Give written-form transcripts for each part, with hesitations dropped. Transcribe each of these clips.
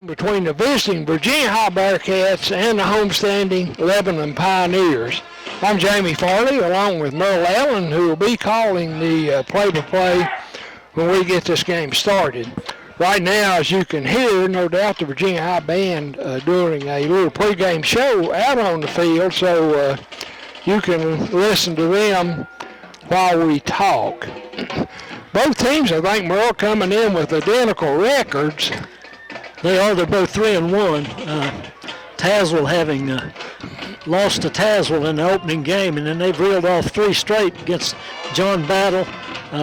between the visiting Virginia High Bearcats and the homestanding Lebanon Pioneers. I'm Jamie Farley along with Merle Allen, who will be calling the play-by-play when we get this game started. Right now, as you can hear, no doubt the Virginia High Band doing a little pregame show out on the field, so you can listen to them while we talk. Both teams, I think, Merle, coming in with identical records. They are. They're both 3-1. Tazewell having lost to Tazewell in the opening game, and then they've reeled off 3 straight against John Battle,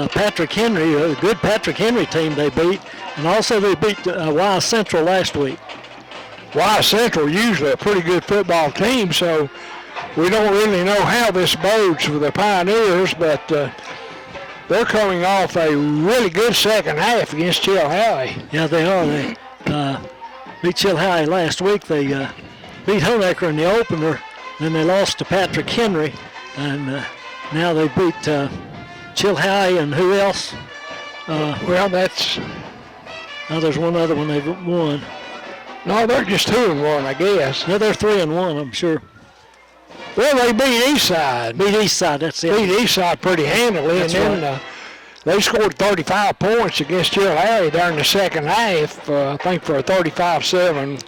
Patrick Henry, a good Patrick Henry team they beat, and also they beat Wise Central last week. Wise Central usually a pretty good football team, so we don't really know how this bodes for the Pioneers, but they're coming off a really good second half against Chilhowie. Yeah, they are. They beat Chilhowie last week. They beat Honaker in the opener. Then they lost to Patrick Henry. And now they beat Chilhowie and who else? Well, that's... there's one other one they've won. No, they're just 2-1, I guess. No, they're 3-1, I'm sure. Well, they beat Eastside. Beat Eastside, that's it. Beat Eastside pretty handily. That's and then they scored 35 points against Chilhowie during the second half, I think for a 35-7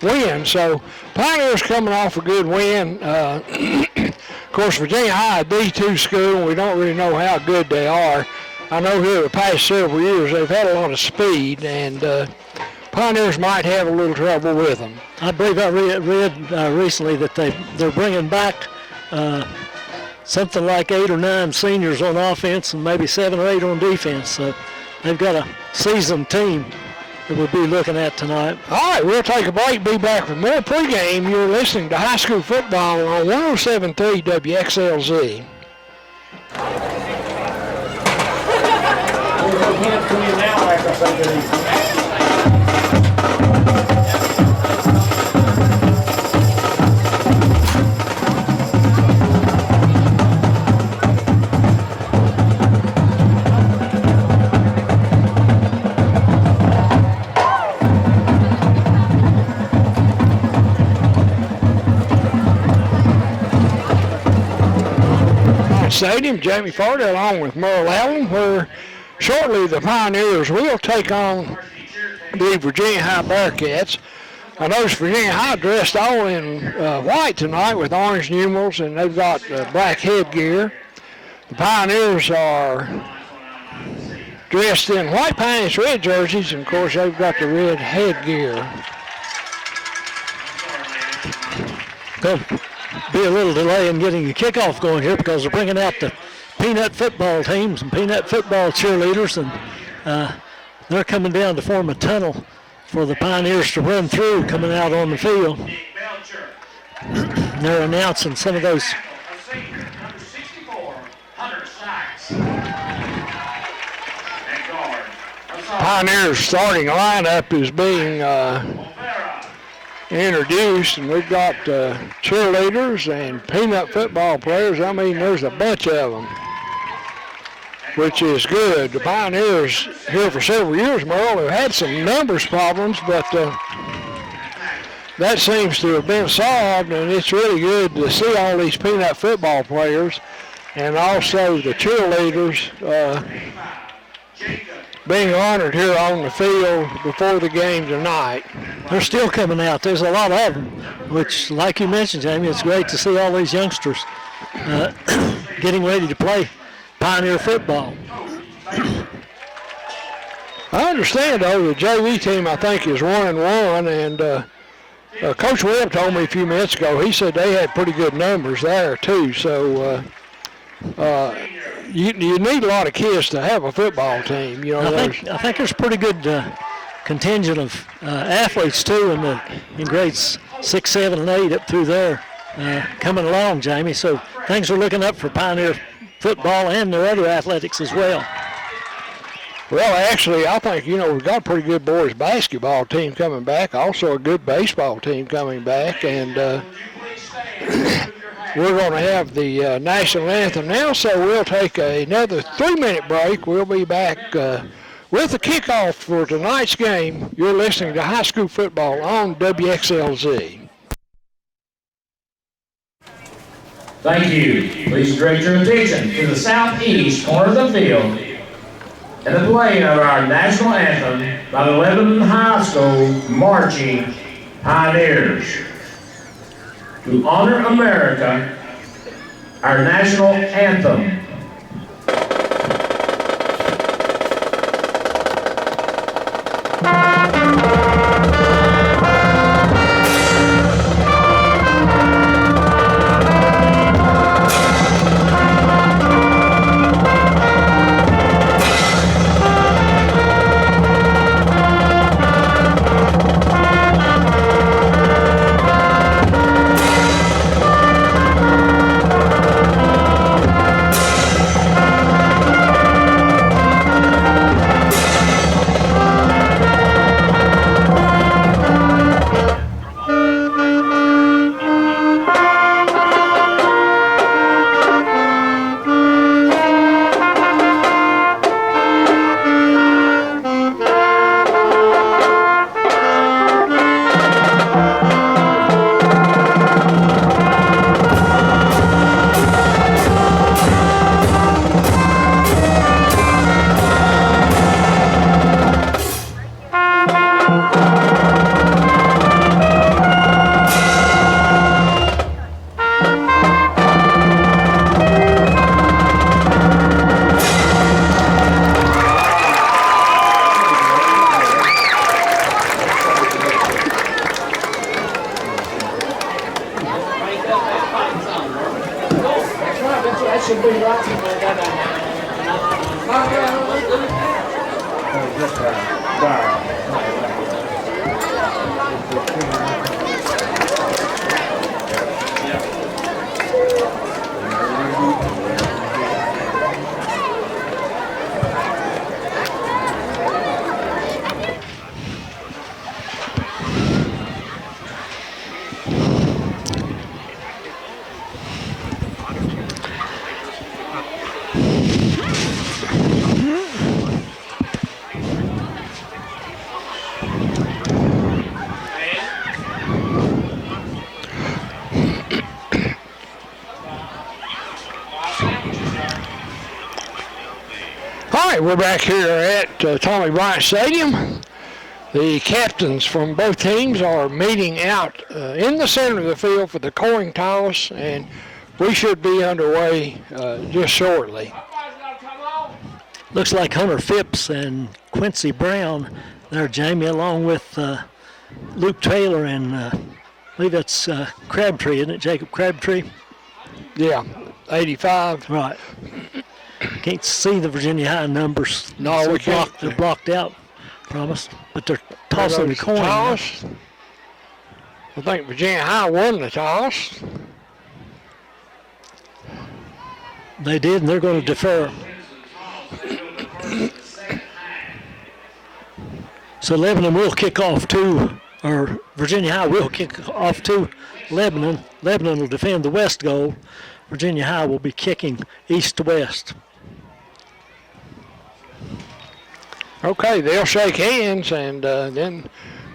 win. So Pioneers coming off a good win. Of course, Virginia High, a D2 school, and we don't really know how good they are. I know here the past several years they've had a lot of speed, and Pioneers might have a little trouble with them. I believe I read recently that they're bringing back something like 8 or 9 seniors on offense and maybe 7 or 8 on defense. So they've got a seasoned team that we'll be looking at tonight. All right, we'll take a break. Be back with more pregame. You're listening to high school football on 107.3 WXLZ. Stadium, Jamie Farley along with Merle Allen, where shortly the Pioneers will take on the Virginia High Bearcats. I noticed Virginia High dressed all in white tonight with orange numerals, and they've got black headgear. The Pioneers are dressed in white pants, red jerseys, and of course they've got the red headgear. Good. Be a little delay in getting the kickoff going here because they're bringing out the peanut football teams and peanut football cheerleaders, and they're coming down to form a tunnel for the Pioneers to run through coming out on the field. They're announcing some of those. Pioneers starting lineup is being introduced, and we've got cheerleaders and peanut football players. I mean, there's a bunch of them, which is good. The Pioneers here for several years, Merle, have had some numbers problems, but that seems to have been solved, and it's really good to see all these peanut football players and also the cheerleaders being honored here on the field before the game tonight. They're still coming out. There's a lot of them, which, like you mentioned, Jamie, it's great to see all these youngsters getting ready to play Pioneer football. I understand, though, the JV team, I think, is 1-1, and Coach Webb told me a few minutes ago, he said they had pretty good numbers there, too, so you need a lot of kids to have a football team. You know, I think there's a pretty good contingent of athletes too in grades 6, 7, and 8 up through there coming along, Jamie. So things are looking up for Pioneer football and their other athletics as well. Well, actually, I think, we've got a pretty good boys basketball team coming back, also a good baseball team coming back, and we're going to have the national anthem now, so we'll take another 3-minute break. We'll be back With the kickoff for tonight's game, you're listening to high school football on WXLZ. Thank you. Please direct your attention to the southeast corner of the field and the playing of our national anthem by the Lebanon High School Marching Pioneers. To honor America, our national anthem. We're back here at Tommy Bryant Stadium. The captains from both teams are meeting out in the center of the field for the coin toss, and we should be underway just shortly. Looks like Hunter Phipps and Quincy Brown there, Jamie, along with Luke Taylor and I believe that's Crabtree, isn't it, Jacob Crabtree? Yeah, 85. Right. Can't see the Virginia High numbers. No, so we can't. They're blocked out from us, but they're tossing the coin. Toss. I think Virginia High won the toss. They did, and they're going to defer. So Lebanon will kick off or Virginia High will kick off to Lebanon. Lebanon will defend the west goal. Virginia High will be kicking east to west. Okay, they'll shake hands, and then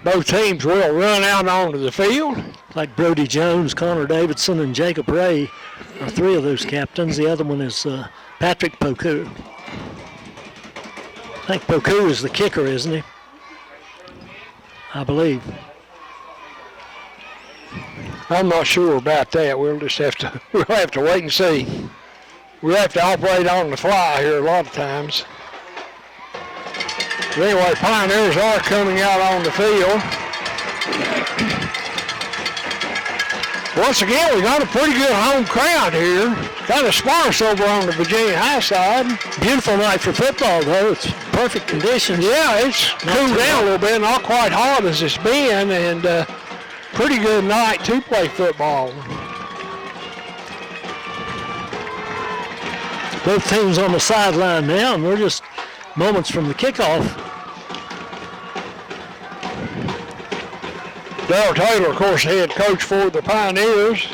both teams will run out onto the field. Like Brody Jones, Connor Davidson, and Jacob Ray are three of those captains. The other one is Patrick Poku. I think Poku is the kicker, isn't he? I believe. I'm not sure about that. We'll have to wait and see. We'll have to operate on the fly here a lot of times. But anyway, Pioneers are coming out on the field. Once again, we got a pretty good home crowd here. Kind of sparse over on the Virginia High side. Beautiful night for football, though. It's perfect conditions. Yeah, it's cooled down a little bit, not quite hot as it's been, and pretty good night to play football. Both teams on the sideline now, and we're just moments from the kickoff. Darrell Taylor, of course, head coach for the Pioneers.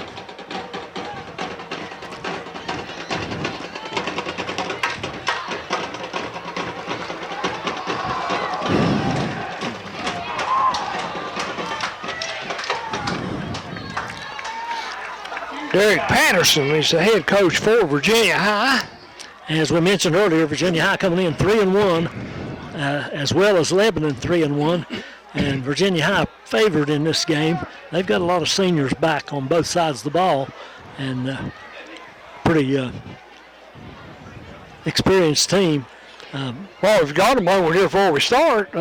Derek Patterson is the head coach for Virginia High. As we mentioned earlier, Virginia High coming in 3-1, as well as Lebanon 3-1. And Virginia High favored in this game. They've got a lot of seniors back on both sides of the ball, and pretty experienced team. Well, we've got a moment here before we start.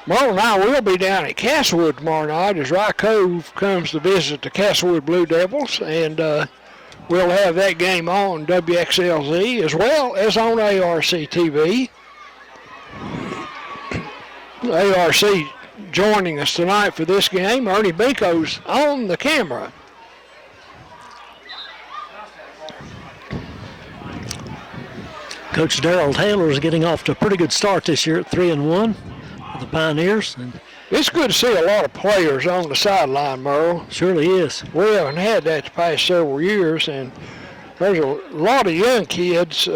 Merle and I will be down at Castlewood tomorrow night as Rye Cove comes to visit the Castlewood Blue Devils, and we'll have that game on WXLZ as well as on ARC TV. ARC joining us tonight for this game. Ernie Binko's on the camera. Coach Darrell Taylor is getting off to a pretty good start this year at 3-1 for the Pioneers. And it's good to see a lot of players on the sideline, Merle. Surely is. We haven't had that the past several years, and there's a lot of young kids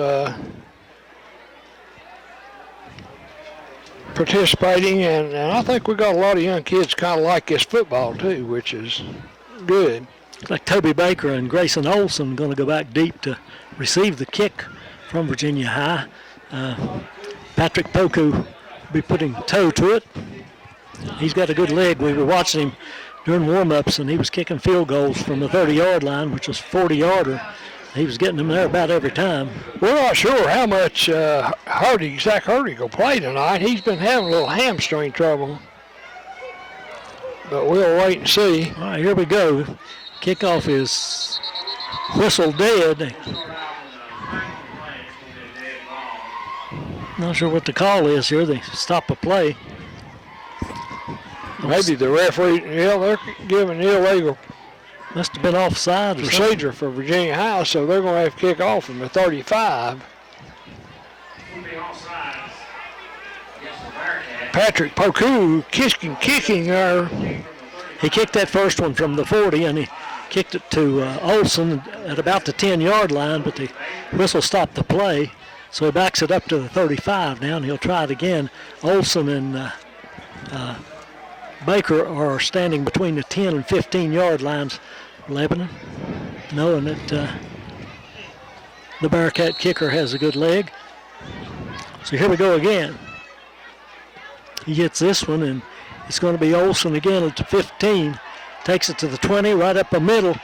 participating, and I think we got a lot of young kids kind of like this football too, which is good. Looks like Toby Baker and Grayson Olson going to go back deep to receive the kick from Virginia High. Patrick Poku will be putting toe to it. He's got a good leg. We were watching him during warm-ups, and he was kicking field goals from the 30-yard line, which was 40-yarder. He was getting them there about every time. We're not sure how much Zach Hurtig will play tonight. He's been having a little hamstring trouble, but we'll wait and see. All right, here we go. Kickoff is whistled dead. Not sure what the call is here. They stop a play. Maybe the referee, they're giving illegal must have been offside or procedure for Virginia High, so they're going to have to kick off from the 35. Patrick Poku kicking there. He kicked that first one from the 40, and he kicked it to Olson at about the 10-yard line, but the whistle stopped the play. So he backs it up to the 35 now, and he'll try it again. Olson and Baker are standing between the 10 and 15-yard lines, Lebanon, knowing that the Bearcat kicker has a good leg. So here we go again. He gets this one, and it's going to be Olson again at the 15. Takes it to the 20, right up the middle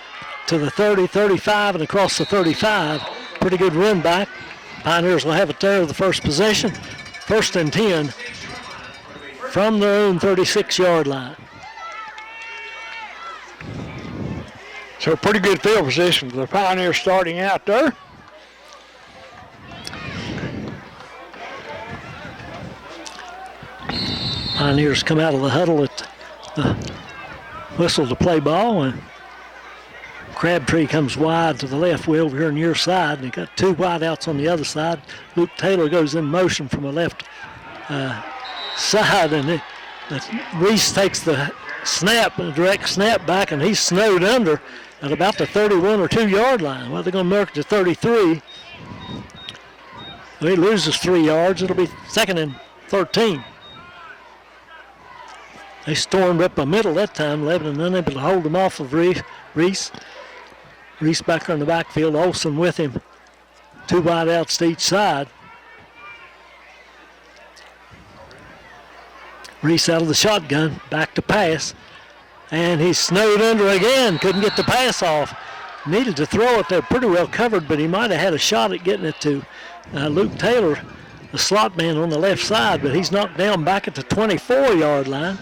to the 30, 35, and across the 35. Pretty good run back. Pioneers will have it there, the first possession. 1st and 10 from their own 36-yard line. So pretty good field position for the Pioneers starting out there. Pioneers come out of the huddle at the whistle to play ball, and Crabtree comes wide to the left, way over here on your side, and you got two wideouts on the other side. Luke Taylor goes in motion from the left side, and Reese takes the snap, a direct snap back, and he's snowed under at about the 31 or 2-yard line. Well, they're going to mark it to 33. He loses 3 yards. It'll be 2nd and 13. They stormed up the middle that time. Lebanon unable to hold them off of Reese. Reese back there in the backfield. Olson with him. 2 wideouts to each side. Reese out of the shotgun. Back to pass. And he's snowed under again. Couldn't get the pass off. Needed to throw it. They're pretty well covered, but he might have had a shot at getting it to Luke Taylor, the slot man on the left side, but he's knocked down back at the 24-yard line.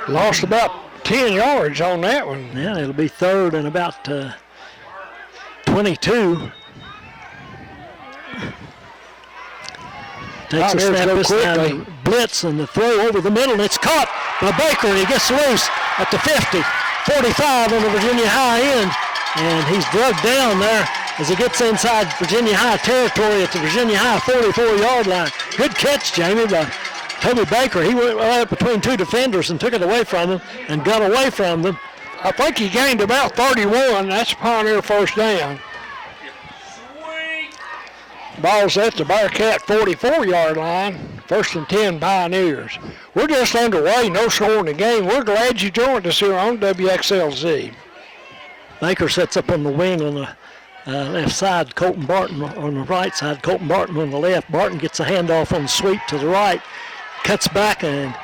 Lost about 10 yards on that one. Yeah, it'll be 3rd and about 22. Takes a snap this time, blitz, and the throw over the middle, and it's caught by Baker, and he gets loose at the 50, 45 on the Virginia High end, and he's drugged down there as he gets inside Virginia High territory at the Virginia High 44-yard line. Good catch, Jamie, by Toby Baker. He went right up between 2 defenders and took it away from them and got away from them. I think he gained about 31. That's Pioneer first down. Ball's at the Bearcat 44-yard line. First and 10 Pioneers. We're just underway, no score in the game. We're glad you joined us here on WXLZ. Baker sets up on the wing on the left side. Colton Barton on the right side. Colton Barton on the left. Barton gets a handoff on the sweep to the right. Cuts back and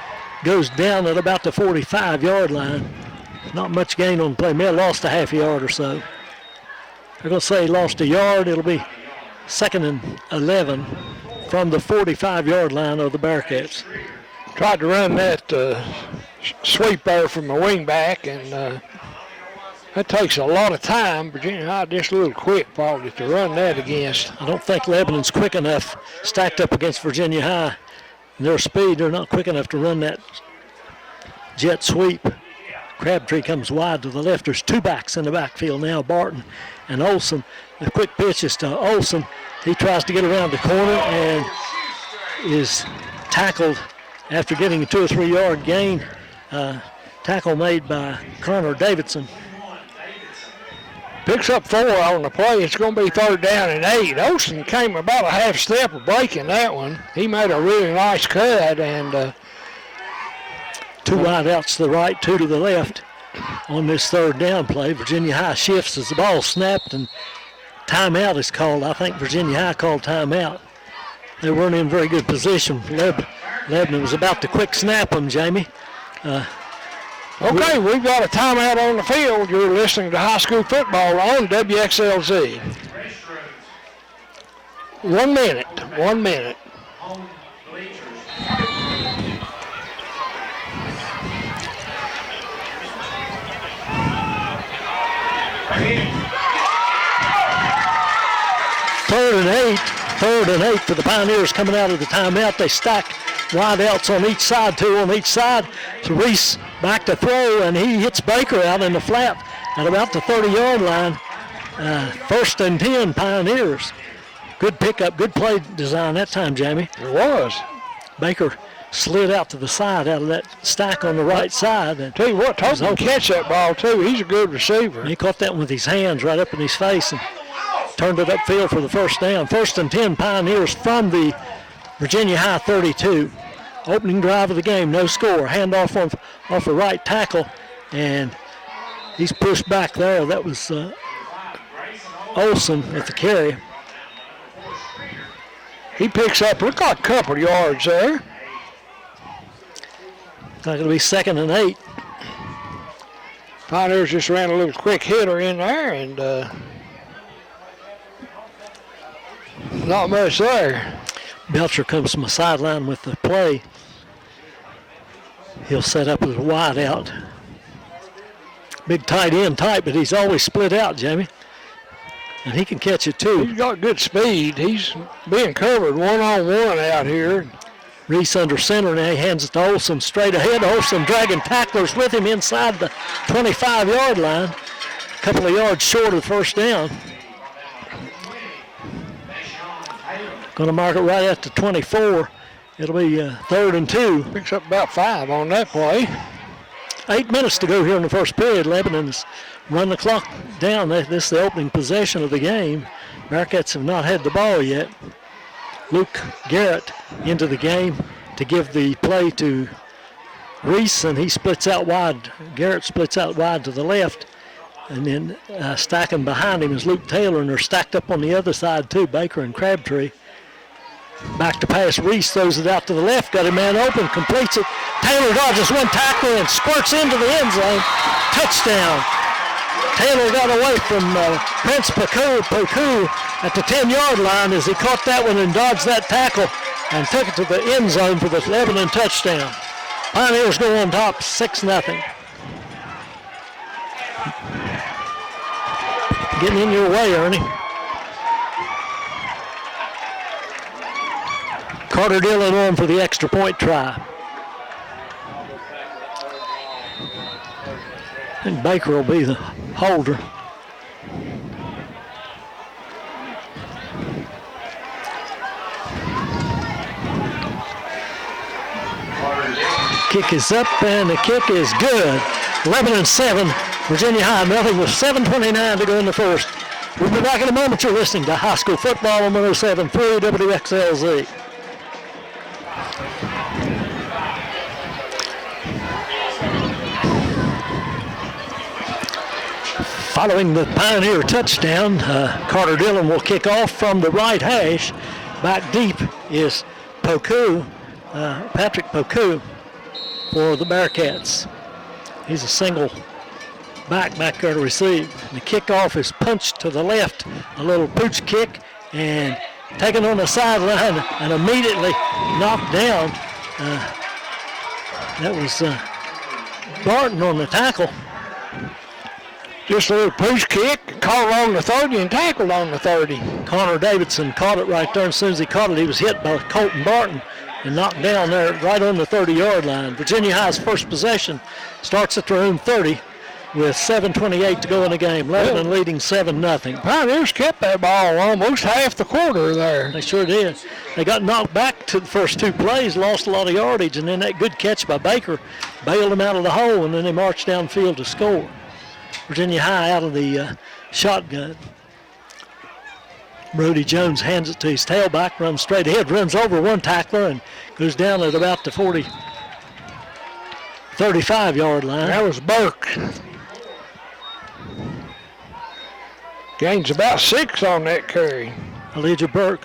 goes down at about the 45-yard line. Not much gain on the play. May have lost a half yard or so. They're going to say he lost a yard. It'll be 2nd and 11 from the 45-yard line of the Bearcats. Tried to run that sweep there from the wing back, and that takes a lot of time. Virginia High just a little quick probably to run that against. I don't think Lebanon's quick enough stacked up against Virginia High. Their speed, they're not quick enough to run that jet sweep. Crabtree comes wide to the left. There's two backs in the backfield now, Barton and Olson. The quick pitch is to Olson. He tries to get around the corner and is tackled after getting a 2 or 3 yard gain. Tackle made by Connor Davidson. Picks up 4 on the play. It's going to be 3rd down and 8. Olsen came about a half step of breaking that one. He made a really nice cut, and 2 wide outs to the right, 2 to the left on this 3rd down play. Virginia High shifts as the ball snapped, and timeout is called. I think Virginia High called timeout. They weren't in very good position. Lebanon was about to quick snap them, Jamie. Okay, we've got a timeout on the field. You're listening to high school football on WXLZ. 1 minute. 1 minute. Third and eight for the Pioneers coming out of the timeout. They stack wide outs on each side, 2 on each side. So Reese back to throw, and he hits Baker out in the flat at about the 30-yard line. 1st and 10 Pioneers. Good pickup, good play design that time, Jamie. It was. Baker slid out to the side out of that stack on the right side. And tell you what, Toby can catch that ball too. He's a good receiver. And he caught that one with his hands right up in his face and turned it upfield for the 1st down. 1st and 10 Pioneers from the Virginia High 32. Opening drive of the game, no score. Handoff off the right tackle, and he's pushed back there. That was Olson at the carry. He picks up, look like a couple yards there. It's not going to be 2nd and 8. Pioneers just ran a little quick hitter in there, and not much there. Belcher comes from the sideline with the play. He'll set up as a wide out. Big tight end type, but he's always split out, Jamie. And he can catch it too. He's got good speed. He's being covered one-on-one out here. Reese under center, now he hands it to Olson straight ahead. Olson dragging tacklers with him inside the 25-yard line. A couple of yards short of the 1st down. Going to mark it right at the 24. It'll be 3rd and 2. Picks up about 5 on that play. 8 minutes to go here in the 1st period. Lebanon's run the clock down. This is the opening possession of the game. Bearcats have not had the ball yet. Luke Garrett into the game to give the play to Reese, and he splits out wide. Garrett splits out wide to the left. And then stacking behind him is Luke Taylor, and they're stacked up on the other side too, Baker and Crabtree. Back to pass, Reese throws it out to the left, got a man open, completes it. Taylor dodges one tackle and squirts into the end zone. Touchdown. Taylor got away from Prince Poku at the 10-yard line as he caught that one and dodged that tackle and took it to the end zone for the Lebanon touchdown. Pioneers go on top 6-0. Getting in your way, Ernie. Carter Dillon on for the extra point try. I think Baker will be the holder. Kick is up and the kick is good. Lebanon 7, Virginia High nothing with 7:29 to go in the 1st. We'll be back in a moment. You're listening to high school football on 107.3 WXLZ. Following the Pioneer touchdown, Carter Dillon will kick off from the right hash. Back deep is Poku, Patrick Poku for the Bearcats. He's a single back there to receive. The kickoff is punched to the left, a little pooch kick, and taken on the sideline and immediately knocked down. That was Barton on the tackle. Just a little push kick, caught it on the 30 and tackled on the 30. Connor Davidson caught it right there, and as soon as he caught it, he was hit by Colton Barton and knocked down there right on the 30-yard line. Virginia High's first possession starts at their own 30 with 7:28 to go in the game. Lebanon leading 7-0. Pioneers kept that ball almost half the quarter there. They sure did. They got knocked back to the first two plays, lost a lot of yardage, and then that good catch by Baker bailed them out of the hole, and then they marched downfield to score. Virginia High out of the shotgun. Brody Jones hands it to his tailback, runs straight ahead, runs over one tackler, and goes down at about the 35-yard line. That was Burke. Gains about 6 on that carry. Elijah Burke.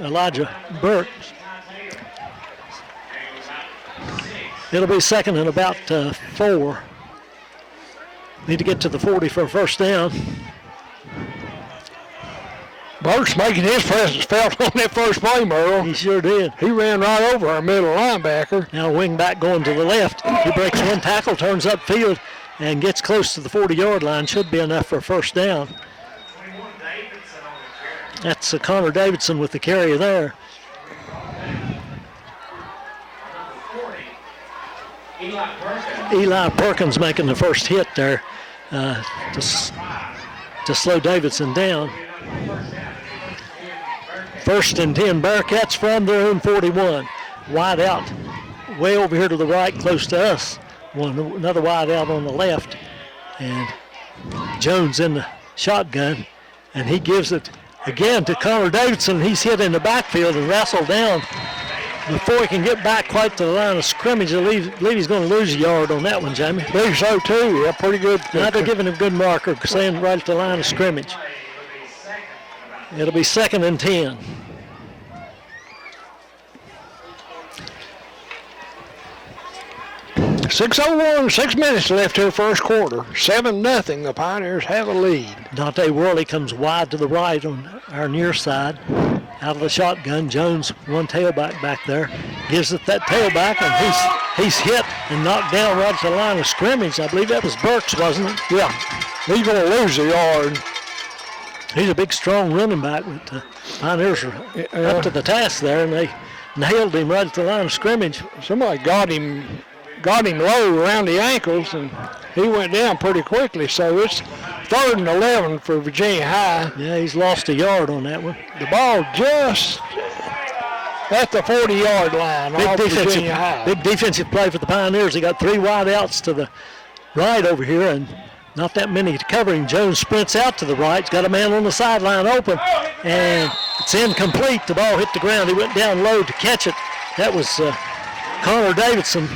It'll be second and about 4. Need to get to the 40 for a first down. Burke's making his presence felt on that first play, Merle. He sure did. He ran right over our middle linebacker. Now wing back going to the left. He breaks one tackle, turns upfield, and gets close to the 40-yard line. Should be enough for a first down. That's Connor Davidson with the carry there. Eli Perkins making the first hit there to slow Davidson down. First and 10 Bearcats from their own 41. Wide out way over here to the right, close to us. Another wide out on the left. And Jones in the shotgun. And he gives it again to Connor Davidson. He's hit in the backfield and wrestled down before he can get back quite to the line of scrimmage. I believe he's going to lose a yard on that one, Jamie. I believe so, too. Yeah, pretty good. Now they're giving him good marker, saying right at the line of scrimmage. It'll be second and 10. .601, 6 minutes left here first quarter. 7-0. The Pioneers have a lead. Dante Worley comes wide to the right on our near side. Out of the shotgun, Jones, one tailback back there, gives it that tailback, and he's hit and knocked down right at the line of scrimmage. I believe that was Burks, wasn't it? Yeah, he's going to lose a yard. He's a big, strong running back, but the Pioneers are up to the task there, and they nailed him right at the line of scrimmage. Somebody got him low around the ankles, and he went down pretty quickly. So it's 3rd and 11 for Virginia High. Yeah, he's lost a yard on that one. The ball just at the 40-yard line. Big defensive play for the Pioneers. They got 3 wide outs to the right over here, and not that many covering. Jones sprints out to the right. He's got a man on the sideline open, and it's incomplete. The ball hit the ground. He went down low to catch it. That was Connor Davidson.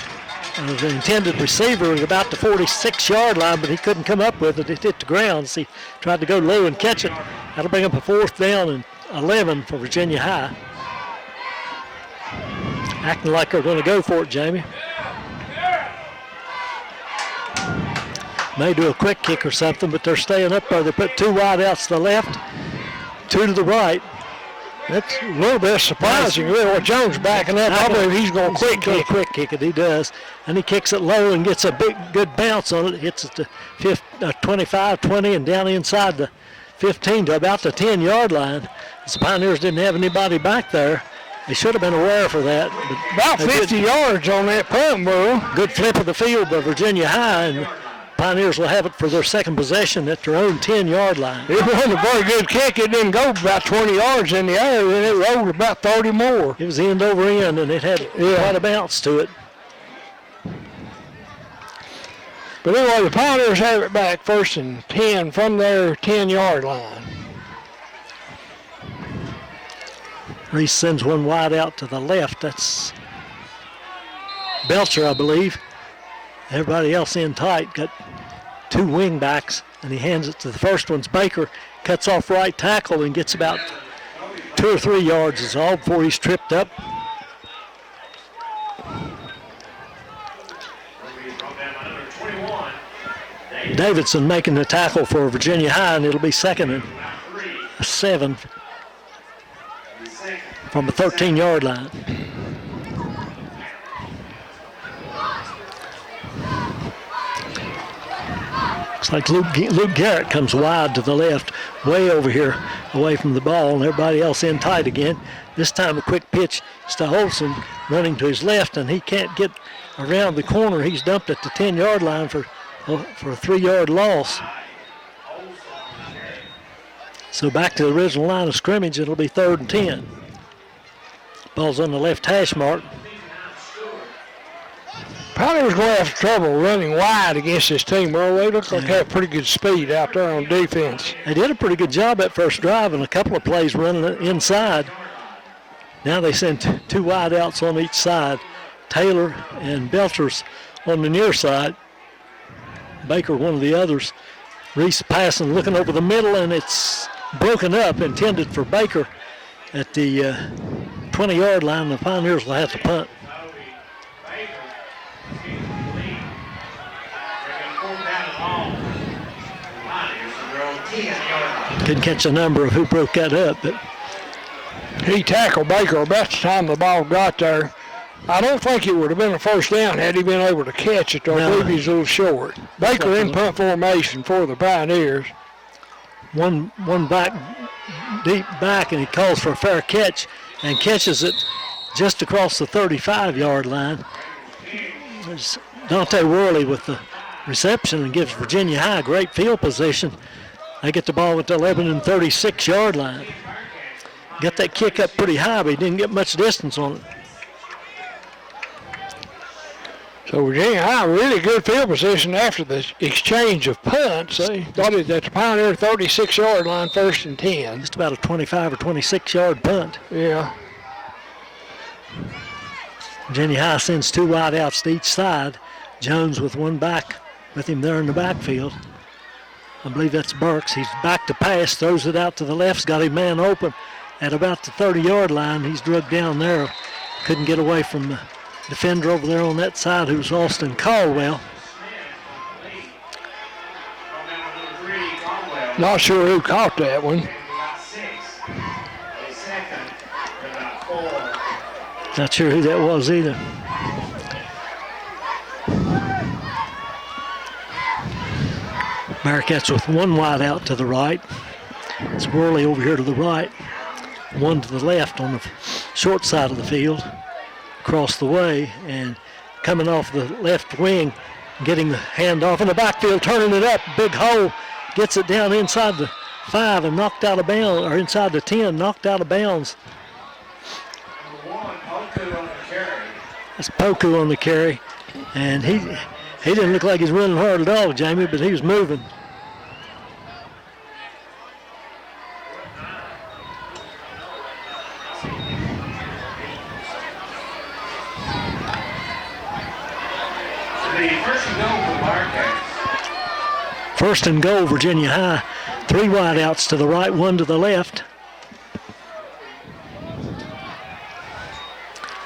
The intended receiver was about the 46-yard line, but he couldn't come up with it. It hit the ground, so he tried to go low and catch it. That'll bring up a 4th down and 11 for Virginia High. Acting like they're going to go for it, Jamie. May do a quick kick or something, but they're staying up there. They put 2 wide outs to the left, 2 to the right. That's a little bit surprising, really. Well, Jones backing up. I believe he's going to quick kick it. He does. And he kicks it low and gets a good bounce on it. Hits it to 25, 20, and down inside the 15 to about the 10-yard line. The Pioneers didn't have anybody back there. They should have been aware for that. About 50 yards on that punt, Burrow. Good flip of the field by Virginia High, and Pioneers will have it for their second possession at their own 10-yard line. It wasn't a very good kick. It didn't go about 20 yards in the air, and it rolled about 30 more. It was end over end, and it had quite a bounce to it. But anyway, the Pioneers have it back 1st and 10 from their 10-yard line. Reese sends one wide out to the left. That's Belcher, I believe. Everybody else in tight. Got 2 wing backs and he hands it to the first one's Baker, cuts off right tackle and gets about 2 or 3 yards is all before he's tripped up. Davidson making the tackle for Virginia High, and it'll be 2nd and 7 from the 13-yard line. Looks like Luke Garrett comes wide to the left, way over here, away from the ball, and everybody else in tight again. This time a quick pitch to Olsen, running to his left, and he can't get around the corner. He's dumped at the 10-yard line for a 3-yard loss. So back to the original line of scrimmage, it'll be 3rd and 10. Ball's on the left hash mark. Pioneers going to have trouble running wide against this team. Well, they look like they have pretty good speed out there on defense. They did a pretty good job that first drive and a couple of plays running inside. Now they send 2 wide outs on each side. Taylor and Belcher's on the near side. Baker, one of the others. Reese passing, looking over the middle, and it's broken up, intended for Baker at the 20-yard line. The Pioneers will have to punt. Couldn't catch a number of who broke that up, but he tackled Baker about the time the ball got there. I don't think it would have been a first down had he been able to catch it, though. I believe he's a little short. Baker in punt formation for the Pioneers. One back, deep back, and he calls for a fair catch and catches it just across the 35-yard line. There's Dante Worley with the reception and gives Virginia High great field position. They get the ball at the Lebanon 36-yard line. Got that kick up pretty high, but he didn't get much distance on it. So Virginia High, really good field position after the exchange of punts. They got it at the Pioneer 36-yard line, 1st and 10. Just about a 25 or 26-yard punt. Yeah. Virginia High sends 2 wide outs to each side. Jones with one back with him there in the backfield. I believe that's Burks. He's back to pass, throws it out to the left, got a man open at about the 30-yard line. He's drugged down there. Couldn't get away from the defender over there on that side, who's Austin Caldwell. Not sure who caught that one. Not sure who that was either. Bearcats with 1 wide out to the right. It's Worley over here to the right. 1 to the left on the short side of the field. Across the way, and coming off the left wing, getting the handoff in the backfield, turning it up, big hole, gets it down inside the 5 and knocked out of bounds, or inside the 10, knocked out of bounds. That's Poku on the carry, and he didn't look like he's running hard at all, Jamie, but he was moving. First and goal, Virginia High. 3 wide outs to the right, 1 to the left.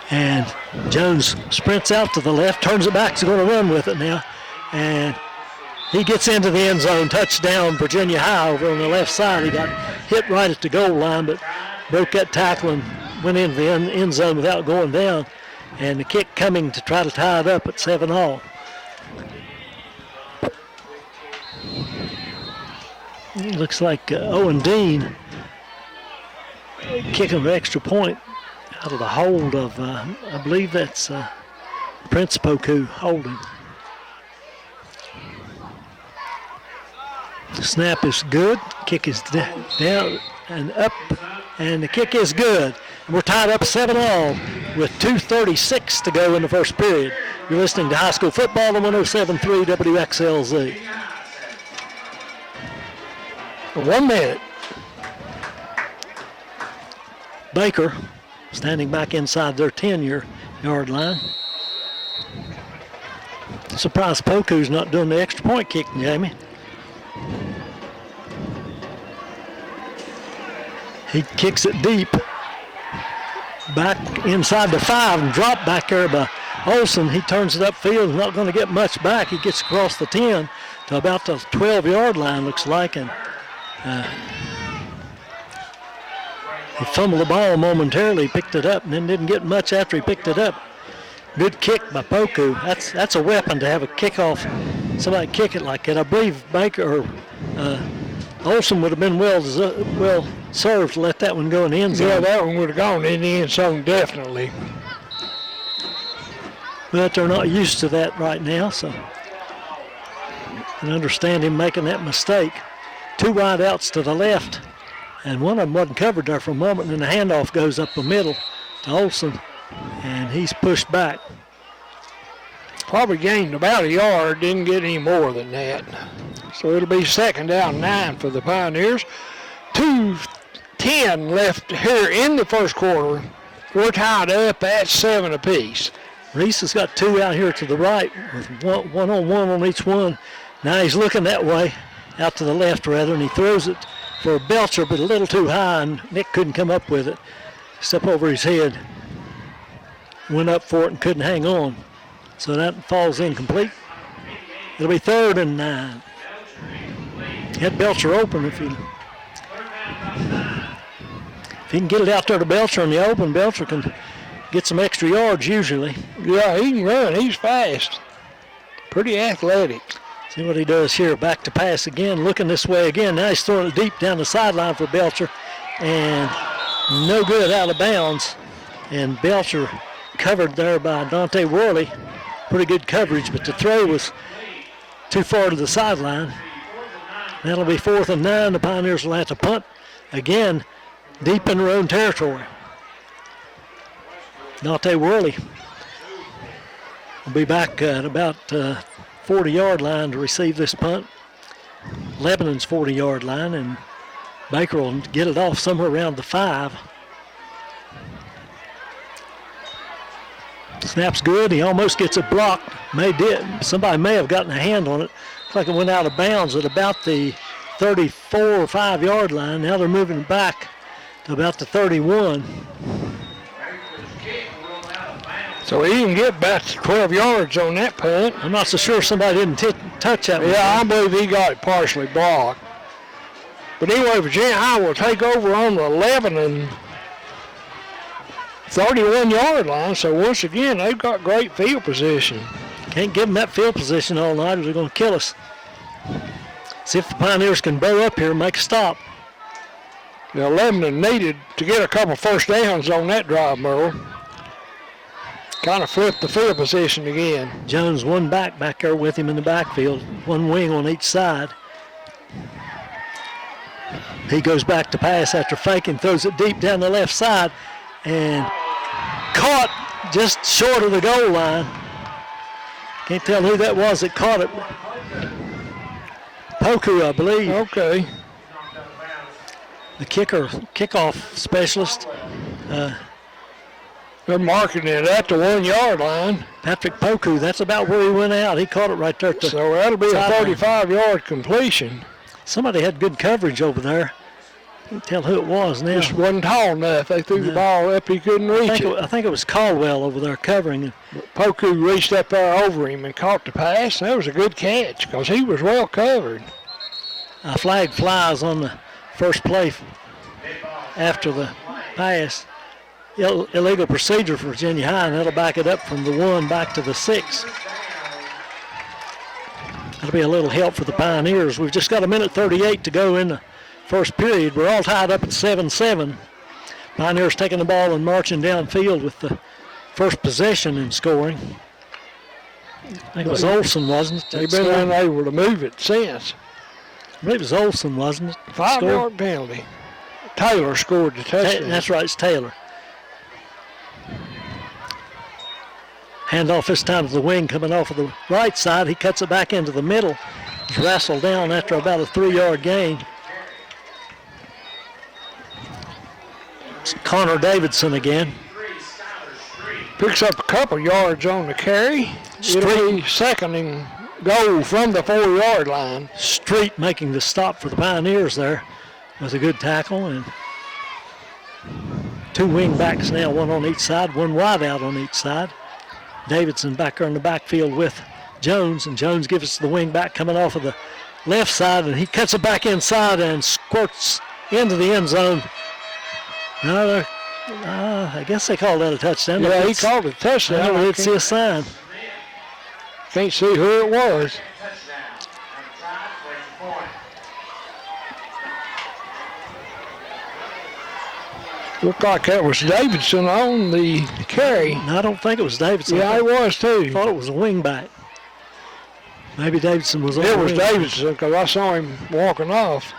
And Jones sprints out to the left, turns it back, he's going to run with it now. And he gets into the end zone. Touchdown, Virginia High over on the left side. He got hit right at the goal line, but broke that tackle and went into the end zone without going down. And the kick coming to try to tie it up at 7-all. It looks like Owen Dean kicking an extra point out of the hold of, I believe that's Prince Poku holding. The snap is good. Kick is down and up, and the kick is good. We're tied up 7-all with 2:36 to go in the first period. You're listening to high school football on 107.3 WXLZ. 1 minute. Baker standing back inside their 10-yard line. Surprised Poku's not doing the extra point kick, Jamie. He kicks it deep. Back inside the 5 and dropped back there by Olson. He turns it upfield. Not going to get much back. He gets across the 10 to about the 12-yard line, looks like. And he fumbled the ball momentarily, picked it up, and then didn't get much after he picked it up. Good kick by Poku. That's a weapon to have a kickoff. Somebody kick it like that. I believe Baker or Olson would have been well served to let that one go in the end zone. Yeah, that one would have gone in the end zone, definitely. But they're not used to that right now, so I can understand him making that mistake. 2 wide outs to the left, and one of them wasn't covered there for a moment, and then the handoff goes up the middle to Olson, and he's pushed back. Probably gained about a yard, didn't get any more than that. So it'll be 2nd down 9 for the Pioneers. 2:10 left here in the first quarter. We're tied up at 7 apiece. Reese has got 2 out here to the right with one-on-one on each one. Now he's looking that way, out to the left rather, and he throws it for Belcher, but a little too high, and Nick couldn't come up with it. Step over his head. Went up for it and couldn't hang on. So that falls incomplete. It'll be 3rd and 9. Had Belcher open if he can get it out there to Belcher in the open. Belcher can get some extra yards usually. Yeah, he can run. He's fast. Pretty athletic. See what he does here. Back to pass again. Looking this way again. Now he's throwing it deep down the sideline for Belcher. And no good, out of bounds. And Belcher covered there by Dante Worley. Pretty good coverage, but the throw was too far to the sideline. That'll be 4th and 9. The Pioneers will have to punt again deep in their own territory. Dante Worley will be back at about 40-yard line to receive this punt. Lebanon's 40-yard line, and Baker will get it off somewhere around the 5. Snap's good. He almost gets it blocked. Somebody may have gotten a hand on it. Looks like it went out of bounds at about the 34 or 5-yard line. Now they're moving back to about the 31. So he can get back to 12 yards on that punt. I'm not so sure somebody didn't touch that one. Yeah, I believe he got it partially blocked. But anyway, Virginia High will take over on the 11 and 31-yard line. So once again, they've got great field position. Can't give them that field position all night or they're going to kill us. See if the Pioneers can bow up here and make a stop. Now, Lebanon needed to get a couple first downs on that drive, Merle. Kind of flipped the field position again. Jones one back there with him in the backfield, one wing on each side. He goes back to pass after faking, throws it deep down the left side, and caught just short of the goal line. Can't tell who that was that caught it. Poku, I believe. Okay. The kickoff specialist. They're marking it at the 1-yard line. Patrick Poku, that's about where he went out. He caught it right there. So that'll be a 35-yard completion. Somebody had good coverage over there. Can't tell who it was now. Just wasn't tall enough. They threw the ball up. He couldn't reach it. I think it was Caldwell over there covering. Poku reached up there over him and caught the pass. That was a good catch because he was well covered. A flag flies on the first play after the pass. Illegal procedure for Virginia High, and that'll back it up from the 1 back to the 6. That'll be a little help for the Pioneers. We've just got a minute 38 to go in the first period. We're all tied up at 7-7. Pioneers taking the ball and marching downfield with the first possession and scoring. I think it was Olson, wasn't it? They've been unable to move it since. I believe it was Olson, wasn't it? 5-yard penalty. Taylor scored the touchdown. That's right, it's Taylor. Handoff this time to the wing coming off of the right side. He cuts it back into the middle. He's wrestled down after about a 3-yard gain. It's Connor Davidson again. Picks up a couple yards on the carry. It'll be 2nd and goal from the 4-yard line. Street making the stop for the Pioneers there with a good tackle. And two wing backs now, one on each side, one wide out on each side. Davidson back there in the backfield with Jones, and Jones gives us the wing back coming off of the left side, and he cuts it back inside and squirts into the end zone. No, I guess they called that a touchdown. Yeah, he called it a touchdown. I didn't see a sign. Can't see who it was. Looked like that was Davidson on the carry. No, I don't think it was Davidson. Yeah, it was too. I thought it was a wing back. Maybe Davidson was on It the was wing. Davidson because I saw him walking off.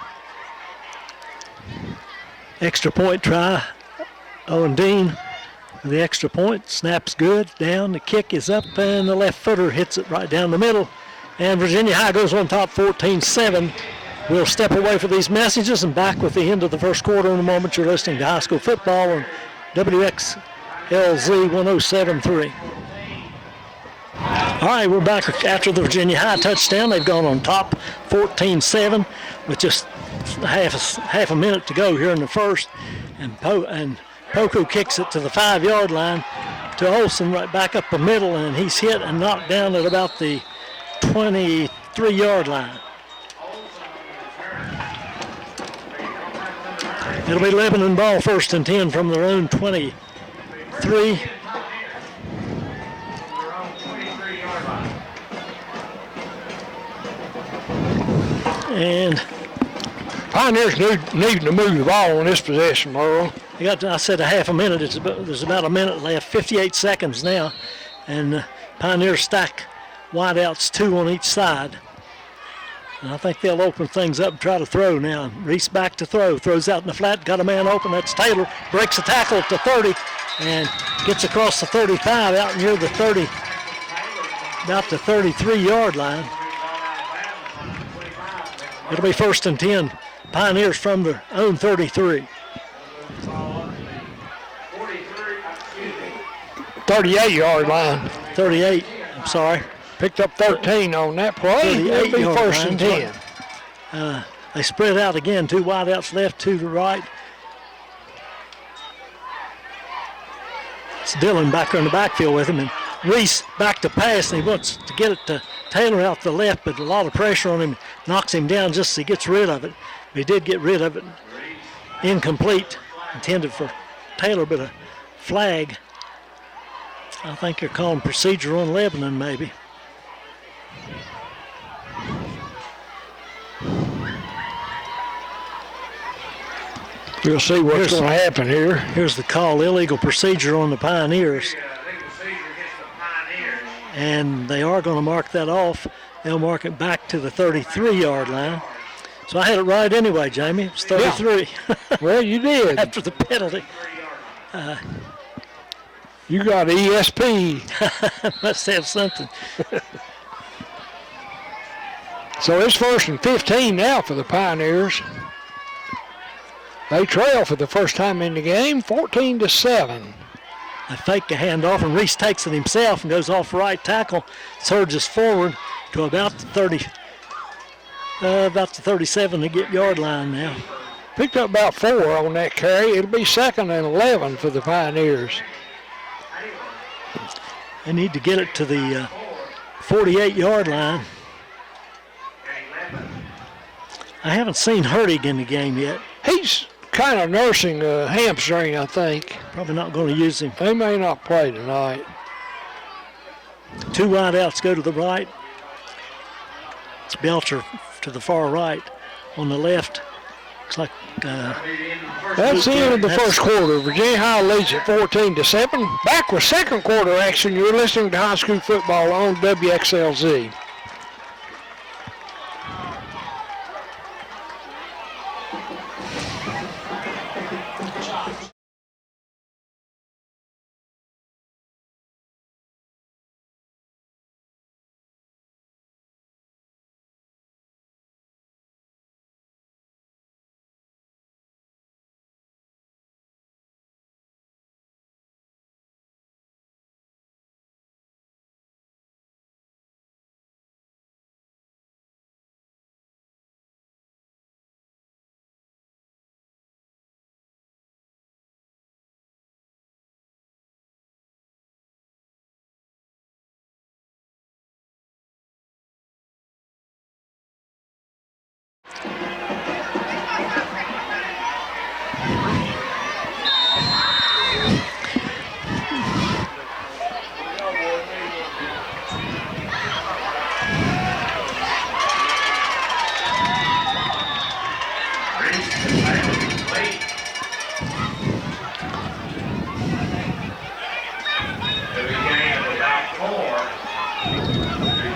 Extra point try. Owen Dean, the extra point, snaps good, down, the kick is up, and the left footer hits it right down the middle. And Virginia High goes on top 14-7. We'll step away for these messages and back with the end of the first quarter in a moment. You're listening to high school football on WXLZ 107.3. All right, we're back after the Virginia High touchdown. They've gone on top 14-7 with just half a minute to go here in the first. And Poku kicks it to the 5-yard line to Olsen right back up the middle, and he's hit and knocked down at about the 23-yard line. It'll be Lebanon ball, 1st and 10 from their own 23. And Pioneers need to move the ball on this possession, Merle. I said a half a minute. There's about a minute left, 58 seconds now. And Pioneers stack wideouts, 2 on each side. And I think they'll open things up and try to throw now. Reese back to throw. Throws out in the flat. Got a man open. That's Taylor. Breaks a tackle at the 30 and gets across the 35 out near the 30, about the 33-yard line. It'll be 1st and 10. Pioneers from their own 33. 38-yard line. 38, I'm sorry. Picked up 13 on that play. It'll be 1st and 10. They spread out again. 2 wideouts left, 2 to the right. It's Dillon back there in the backfield with him, and Reese back to pass, and he wants to get it to Taylor out to the left, but a lot of pressure on him, knocks him down just as he gets rid of it. He did get rid of it. Incomplete, intended for Taylor, but a flag. I think they're calling procedure on Lebanon, maybe. We'll see what's going to happen here. Here's the call, illegal procedure on the Pioneers. And they are going to mark that off. They'll mark it back to the 33-yard line. So I had it right anyway, Jamie. It was 33. Yeah. Well, you did. After the penalty. You got ESP. Must have something. So it's 1st and 15 now for the Pioneers. They trail for the first time in the game, 14-7. They fake the handoff, and Reese takes it himself and goes off right tackle. Surges forward to about the 37-yard line now. Picked up about 4 on that carry. It'll be 2nd and 11 for the Pioneers. They need to get it to the 48-yard line. I haven't seen Hurtig in the game yet. He's kind of nursing a hamstring, I think. Probably not going to use him. He may not play tonight. 2 wideouts go to the right. It's Belcher to the far right. On the left, looks like... That's the end of the first quarter. Virginia High leads at 14-7. Back with second quarter action. You're listening to high school football on WXLZ.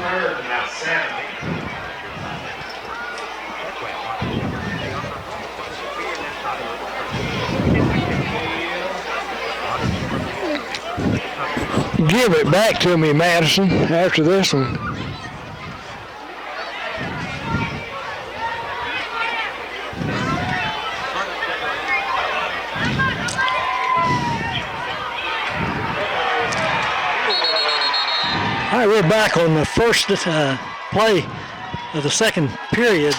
Third, about 70. Give it back to me, Madison, after this one. All right, we're back on the first play of the second period.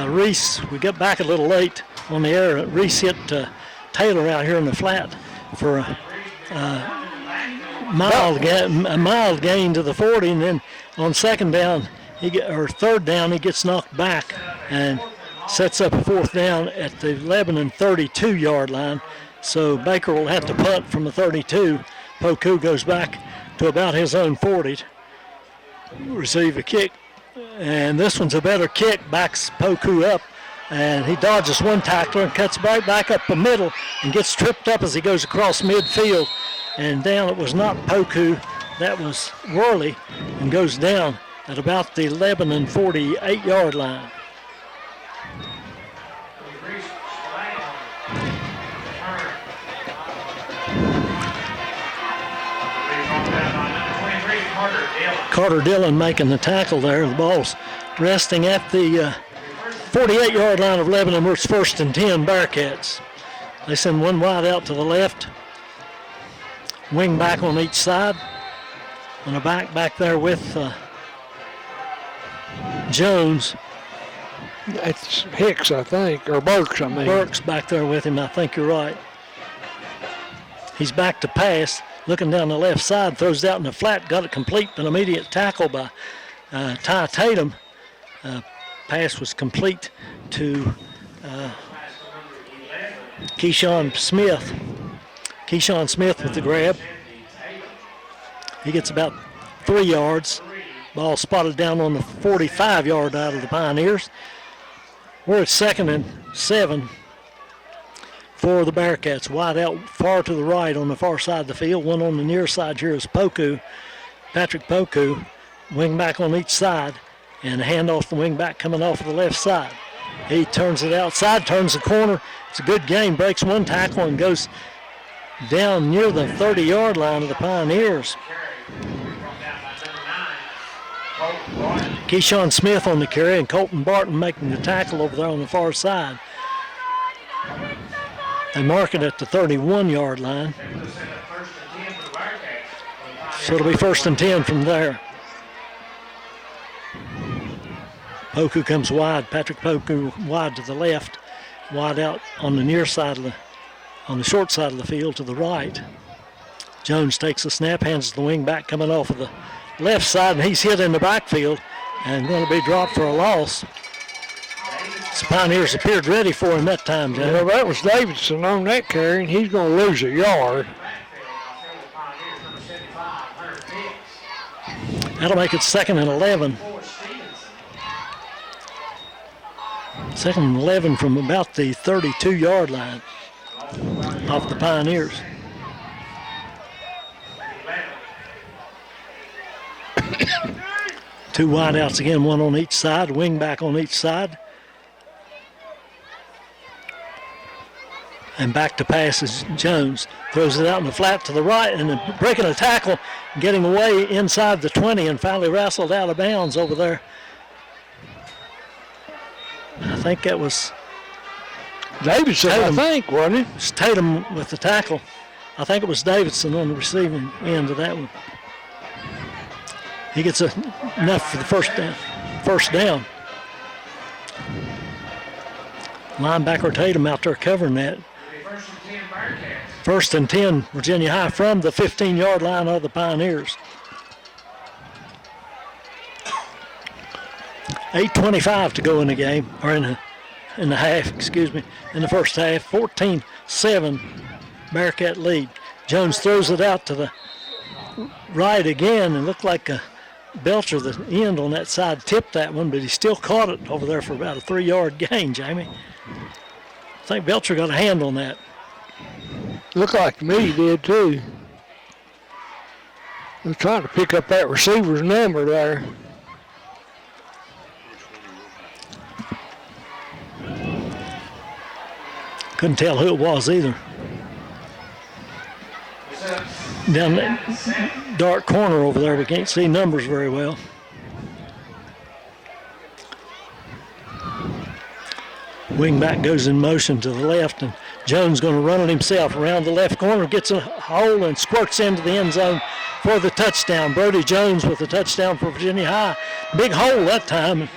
Reese, we got back a little late on the air. Reese hit Taylor out here in the flat for a mild gain to the 40, and then on second down, third down, he gets knocked back and sets up a fourth down at the Lebanon 32-yard line. So Baker will have to punt from the 32. Poku goes back to about his own 40 to receive a kick. And this one's a better kick, backs Poku up, and he dodges one tackler and cuts right back up the middle and gets tripped up as he goes across midfield. And down, it was not Poku, that was Worley, and goes down at about the Lebanon 48-yard line. Carter Dillon making the tackle there. The ball's resting at the 48-yard line of Lebanon, where it's 1st and 10 Bearcats. They send one wide out to the left. Wing back on each side. And a back there with Jones. That's Hicks, I think, or Burks, I mean. Burks back there with him, I think you're right. He's back to pass. Looking down the left side, throws it out in the flat, got it complete, an immediate tackle by Ty Tatum. Pass was complete to Keyshawn Smith. Keyshawn Smith with the grab. He gets about 3 yards. Ball spotted down on the 45-yard out of the Pioneers. We're at 2nd and 7. For the Bearcats, wide out far to the right on the far side of the field. One on the near side here is Poku, Patrick Poku, wing back on each side, and a handoff the wing back coming off of the left side. He turns it outside, turns the corner. It's a good game, breaks one tackle and goes down near the 30-yard line of the Pioneers. Keyshawn Smith on the carry and Colton Barton making the tackle over there on the far side. They mark it at the 31-yard line. So it'll be 1st and 10 from there. Poku comes wide. Patrick Poku wide to the left. Wide out on the near side on the short side of the field to the right. Jones takes the snap, hands the wing back coming off of the left side, and he's hit in the backfield and going to be dropped for a loss. The Pioneers appeared ready for him that time, John. Well, that was Davidson on that carry, and he's going to lose a yard. That'll make it 2nd and 11. 2nd and 11 from about the 32-yard line off the Pioneers. Two wideouts again, one on each side, wing back on each side. And back to pass is Jones. Throws it out in the flat to the right and then breaking a tackle, getting away inside the 20 and finally wrestled out of bounds over there. I think that was Davidson, Tatum. I think, wasn't it? It's Tatum with the tackle. I think it was Davidson on the receiving end of that one. He gets enough for the first down. Linebacker Tatum out there covering that. 1st and 10, Virginia High from the 15-yard line of the Pioneers. 8:25 to go in the game, or in the half, in the first half. 14-7, Bearcat lead. Jones throws it out to the right again, and looked like Belcher, the end on that side, tipped that one, but he still caught it over there for about a 3-yard gain, Jamie. I think Belcher got a hand on that. Looked like to me he did too. I was trying to pick up that receiver's number there. Couldn't tell who it was either. Down that dark corner over there, we can't see numbers very well. Wingback goes in motion to the left, and Jones going to run it himself around the left corner, gets a hole and squirts into the end zone for the touchdown. Brody Jones with the touchdown for Virginia High. Big hole that time.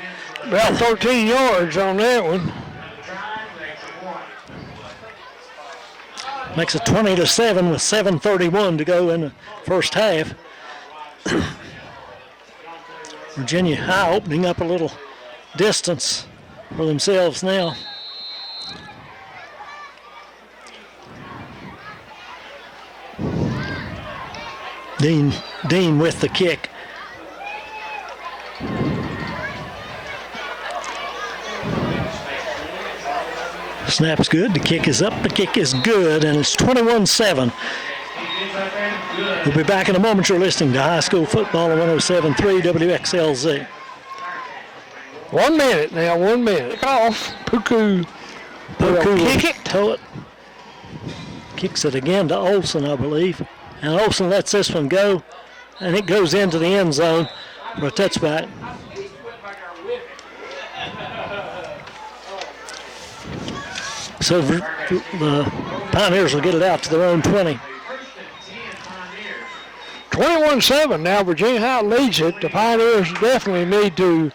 About 13 yards on that one. Makes it 20-7 with 7:31 to go in the first half. Virginia High opening up a little distance for themselves now. Dean with the kick. Snap's good. The kick is up. The kick is good, and it's 21-7. We'll be back in a moment. You're listening to High School Football on 107.3 WXLZ. 1 minute now, 1 minute. Off. Puku kick it. Toe it. Kicks it again to Olsen, I believe. And Olsen lets this one go, and it goes into the end zone for a touchback. So the Pioneers will get it out to their own 20. 21-7 now. Virginia High leads it. The Pioneers definitely need to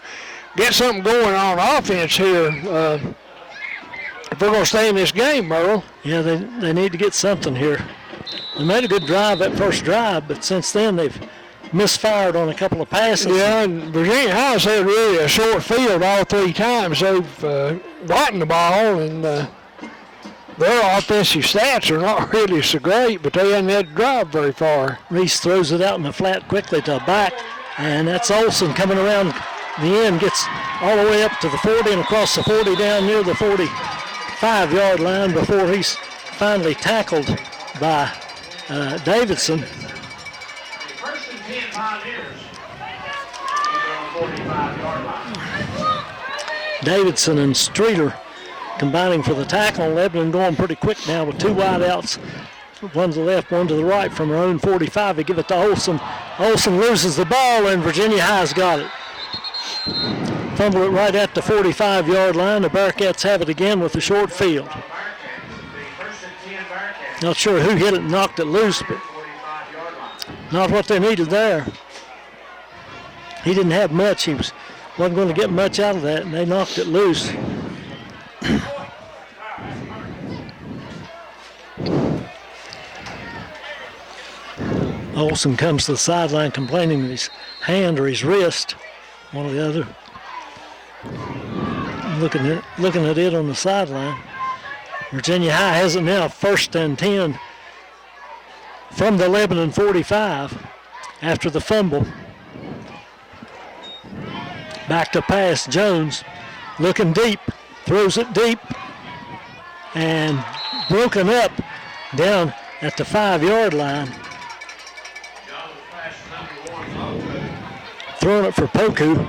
get something going on offense here if they're going to stay in this game, Merle. Yeah, they need to get something here. They made a good drive that first drive, but since then they've misfired on a couple of passes. Yeah, and Virginia High's had really a short field all 3 times. They've gotten the ball, and their offensive stats are not really so great, but they haven't had to drive very far. Reese throws it out in the flat quickly to the back, and that's Olsen coming around the end, gets all the way up to the 40 and across the 40 down near the 45-yard line before he's finally tackled by Davidson. Davidson and Streeter combining for the tackle. Lebanon going pretty quick now with 2 wideouts. One to the left, one to the right from her own 45. They give it to Olsen. Olsen loses the ball, and Virginia High's got it. Fumble it right at the 45-yard line. The Bearcats have it again with the short field. Not sure who hit it and knocked it loose, but not what they needed there. He didn't have much. He wasn't going to get much out of that, and they knocked it loose. Olsen comes to the sideline complaining of his hand or his wrist, one or the other. Looking at it on the sideline. Virginia High has it now 1st and 10 from the Lebanon 45 after the fumble. Back to pass, Jones looking deep, throws it deep, and broken up down at the 5-yard line. Throwing it for Poku.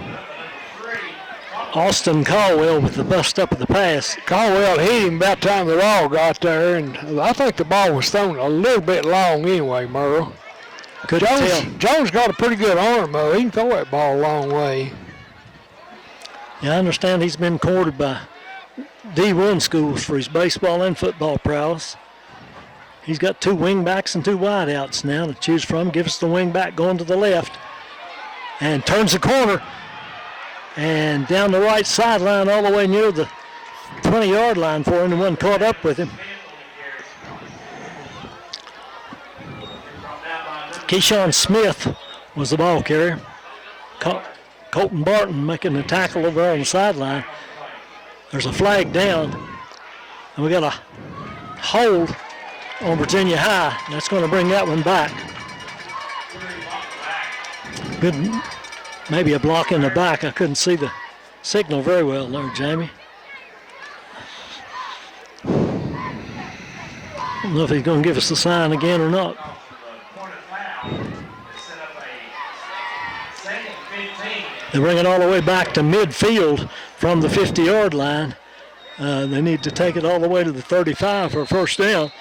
Austin Caldwell with the bust up of the pass. Caldwell hit him about the time the ball got there, and I think the ball was thrown a little bit long anyway, Merle. Jones got a pretty good arm, though. He can throw that ball a long way. Yeah, I understand he's been courted by D1 schools for his baseball and football prowess. He's got 2 wingbacks and 2 wideouts now to choose from. Gives the wingback going to the left and turns the corner. And down the right sideline all the way near the 20-yard line for him, and one caught up with him. Keyshawn Smith was the ball carrier. Colton Barton making the tackle over there on the sideline. There's a flag down, and we got a hold on Virginia High. That's going to bring that one back. Good. Maybe a block in the back. I couldn't see the signal very well there, Jamie. I don't know if he's going to give us the sign again or not. They bring it all the way back to midfield from the 50-yard line. They need to take it all the way to the 35 for a first down.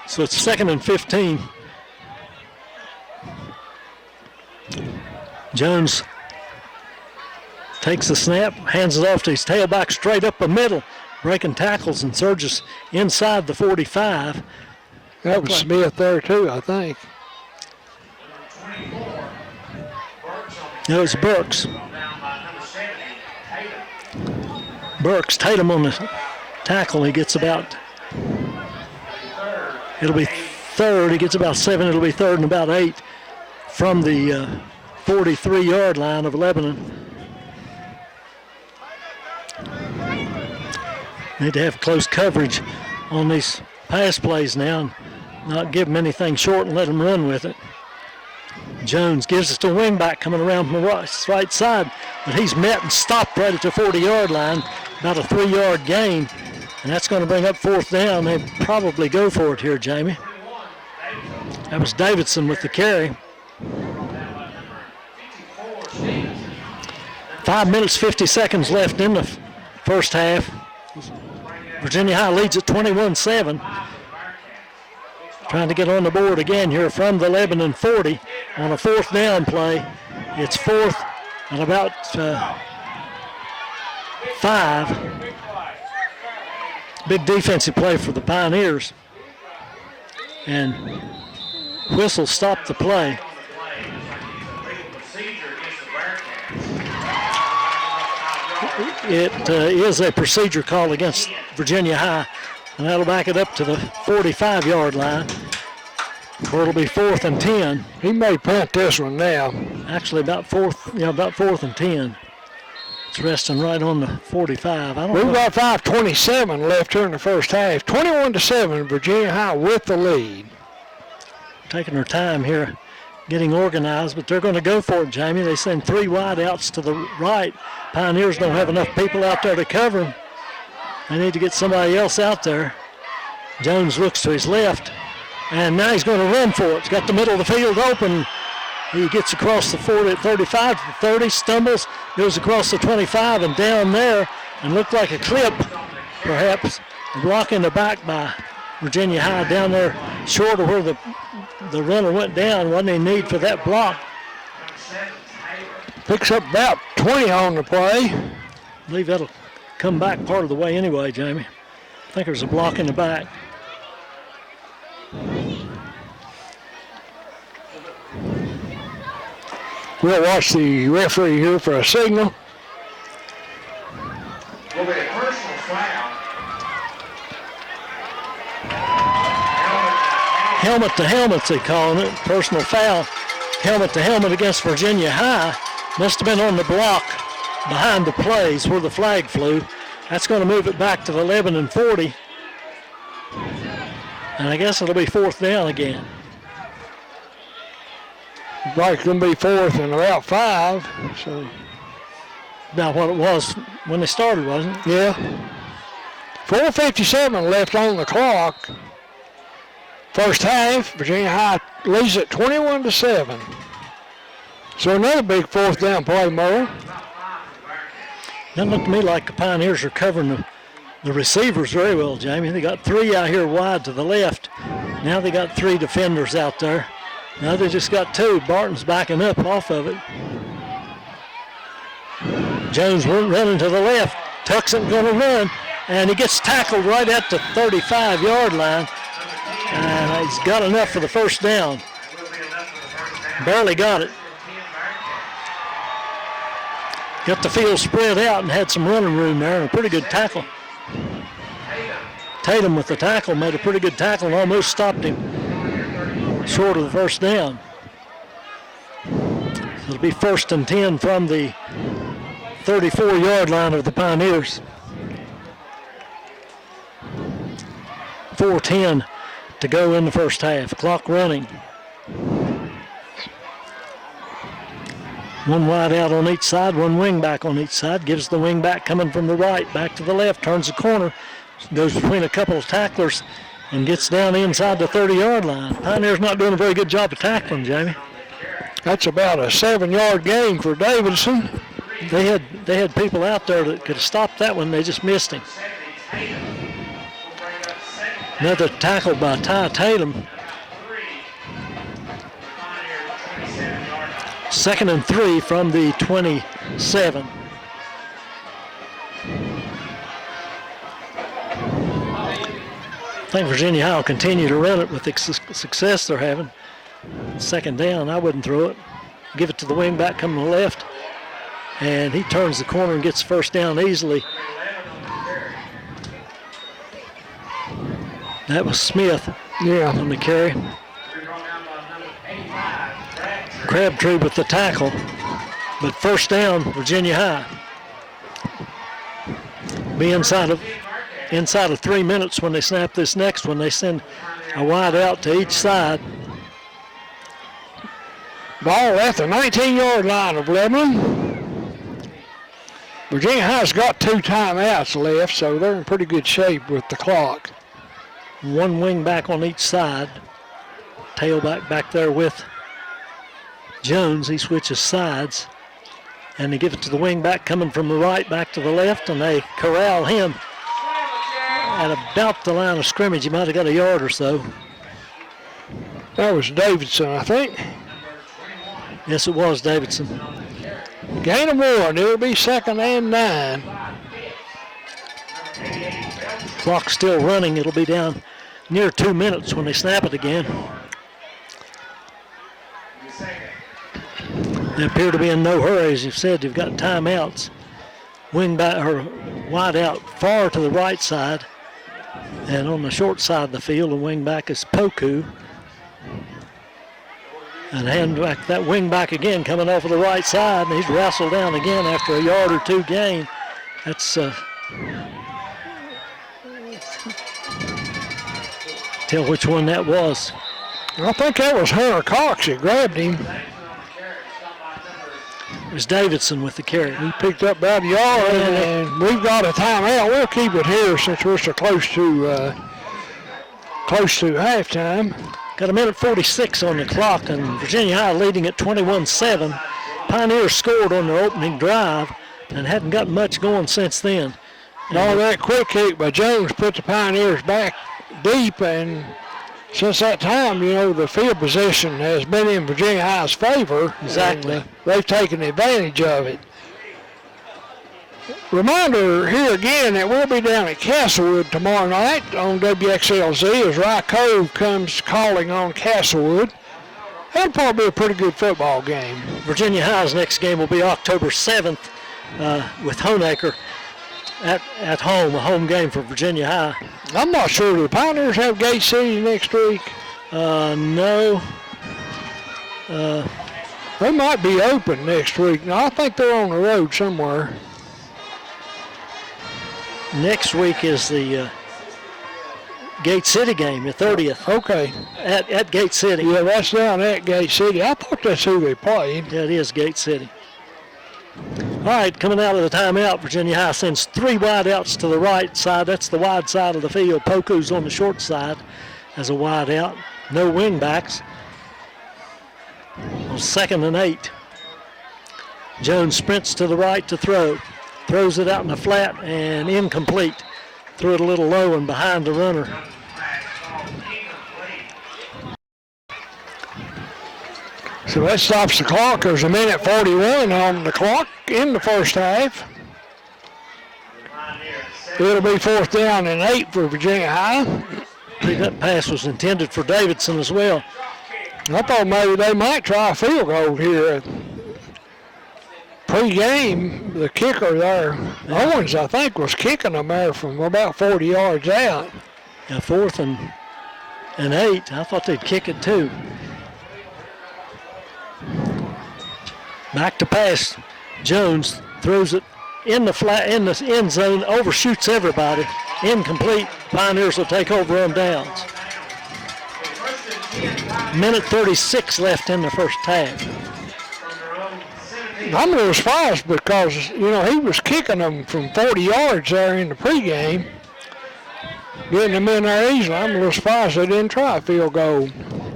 So it's 2nd and 15. Jones takes the snap, hands it off to his tailback straight up the middle, breaking tackles and surges inside the 45. That was Smith there too, I think. It was Burks. Burks, Tatum on the tackle. He gets about, it'll be third. He gets about 7. It'll be 3rd and about 8 from the 43-yard line of Lebanon. Need to have close coverage on these pass plays now and not give them anything short and let them run with it. Jones gives it to a wingback coming around from the right side, but he's met and stopped right at the 40-yard line, about a 3-yard gain, and that's going to bring up 4th down. They probably go for it here, Jamie. That was Davidson with the carry. 5 minutes, 50 seconds left in the first half. Virginia High leads at 21-7. Trying to get on the board again here from the Lebanon 40 on a 4th down play. It's 4th and about 5. Big defensive play for the Pioneers. And whistle stopped the play. It is a procedure call against Virginia High, and that'll back it up to the 45-yard line, where it'll be 4th and 10. He may punt this one now. Actually, about 4th and 10. It's resting right on the 45. We've got 5:27 left here in the first half. 21-7, Virginia High with the lead. Taking their time here, getting organized, but they're going to go for it, Jamie. They send 3 wide outs to the right. Pioneers don't have enough people out there to cover them. They need to get somebody else out there. Jones looks to his left, and now he's going to run for it. He's got the middle of the field open. He gets across the 40, 35 to the 30, stumbles, goes across the 25 and down there, and looked like a clip, perhaps. A block in the back by Virginia High down there short of where the runner went down. Wasn't any need for that block. Picks up about 20 on the play. I believe that'll come back part of the way anyway, Jamie. I think there's a block in the back. We'll watch the referee here for a signal. Will be a personal foul. Helmet to helmet, they calling it. Personal foul. Helmet to helmet against Virginia High. Must have been on the block behind the plays where the flag flew. That's going to move it back to the Lebanon 40. And I guess it'll be 4th down again. Like it's going to be 4th and about 5. So About what it was when they started, wasn't it? yeah. 4:57 left on the clock. First half, Virginia High leads at 21-7. So another big 4th down play, Merle. Doesn't look to me like the Pioneers are covering the receivers very well, Jamie. They got 3 out here wide to the left. Now they got 3 defenders out there. Now they just got 2. Barton's backing up off of it. Jones running to the left. Tuxon going to run, and he gets tackled right at the 35-yard line. And he's got enough for the first down. Barely got it. Got the field spread out and had some running room there, and a pretty good tackle. Tatum with the tackle made a pretty good tackle and almost stopped him short of the first down. It'll be 1st and 10 from the 34-yard line of the Pioneers. 4:10 to go in the first half. Clock running. 1 wide out on each side, 1 wing back on each side. Gives the wing back coming from the right, back to the left, turns the corner, goes between a couple of tacklers, and gets down inside the 30-yard line. Pioneers not doing a very good job of tackling, Jamie. That's about a 7-yard gain for Davidson. They had people out there that could have stopped that one. They just missed him. Another tackle by Ty Tatum. 2nd and 3 from the 27. I think Virginia High will continue to run it with the success they're having. 2nd down, I wouldn't throw it. Give it to the wing back coming to the left. And he turns the corner and gets 1st down easily. That was Smith on the carry. Crabtree with the tackle. But 1st down, Virginia High. Be inside of 3 minutes when they snap this next one. They send a wide out to each side. Ball at the 19-yard line of Lebanon. Virginia High's got 2 timeouts left, so they're in pretty good shape with the clock. One wing back on each side. Tailback back there with Jones. He switches sides. And they give it to the wing back coming from the right back to the left, and they corral him at about the line of scrimmage. He might have got a yard or so. That was Davidson, I think. Yes, it was Davidson. Gain of 1. It'll be 2nd and 9. Clock still running. It'll be down near 2 minutes when they snap it again. They appear to be in no hurry. As you've said, they've got timeouts. Wing back or wide out far to the right side. And on the short side of the field, the wing back is Poku. And hand back that wing back again coming off of the right side, and he's wrestled down again after a yard or 2 gain. That's tell which one that was. I think that was Hunter Cox that grabbed him. It was Davidson with the carry. He picked up about a yard, and we've got a timeout. We'll keep it here since we're so close to halftime. Got 1:46 on the clock, and Virginia High leading at 21-7. Pioneers scored on their opening drive and hadn't got much going since then. And all that quick kick by Jones put the Pioneers back deep, and since that time, the field position has been in Virginia High's favor. Exactly. And, they've taken advantage of it. Reminder here again that we'll be down at Castlewood tomorrow night on WXLZ as Rye Cove comes calling on Castlewood. That'll probably be a pretty good football game. Virginia High's next game will be October 7th with Honaker at home, a home game for Virginia High. I'm not sure. Do the Pioneers have Gate City next week? No. They might be open next week. No, I think they're on the road somewhere. Next week is the Gate City game, the 30th. Okay. At Gate City. Yeah, that's down at Gate City. I thought that's who they played. Yeah, it is Gate City. All right, coming out of the timeout, Virginia High sends 3 wide outs to the right side. That's the wide side of the field. Poku's on the short side as a wide out. No wing backs. On 2nd and 8. Jones sprints to the right to throw. Throws it out in the flat and incomplete. Threw it a little low and behind the runner. So that stops the clock. There's 1:41 on the clock in the first half. It'll be 4th down and 8 for Virginia High. I think that pass was intended for Davidson as well. I thought maybe they might try a field goal here. Pre-game, the kicker there, Owens, I think, was kicking them there from about 40 yards out. Yeah, 4th and 8. I thought they'd kick it too. Back to pass. Jones throws it in the flat, in the end zone, overshoots everybody. Incomplete. Pioneers will take over on downs. 1:36 left in the first half. I'm a little surprised because, he was kicking them from 40 yards there in the pregame, getting them in there easily. I'm a little surprised they didn't try a field goal.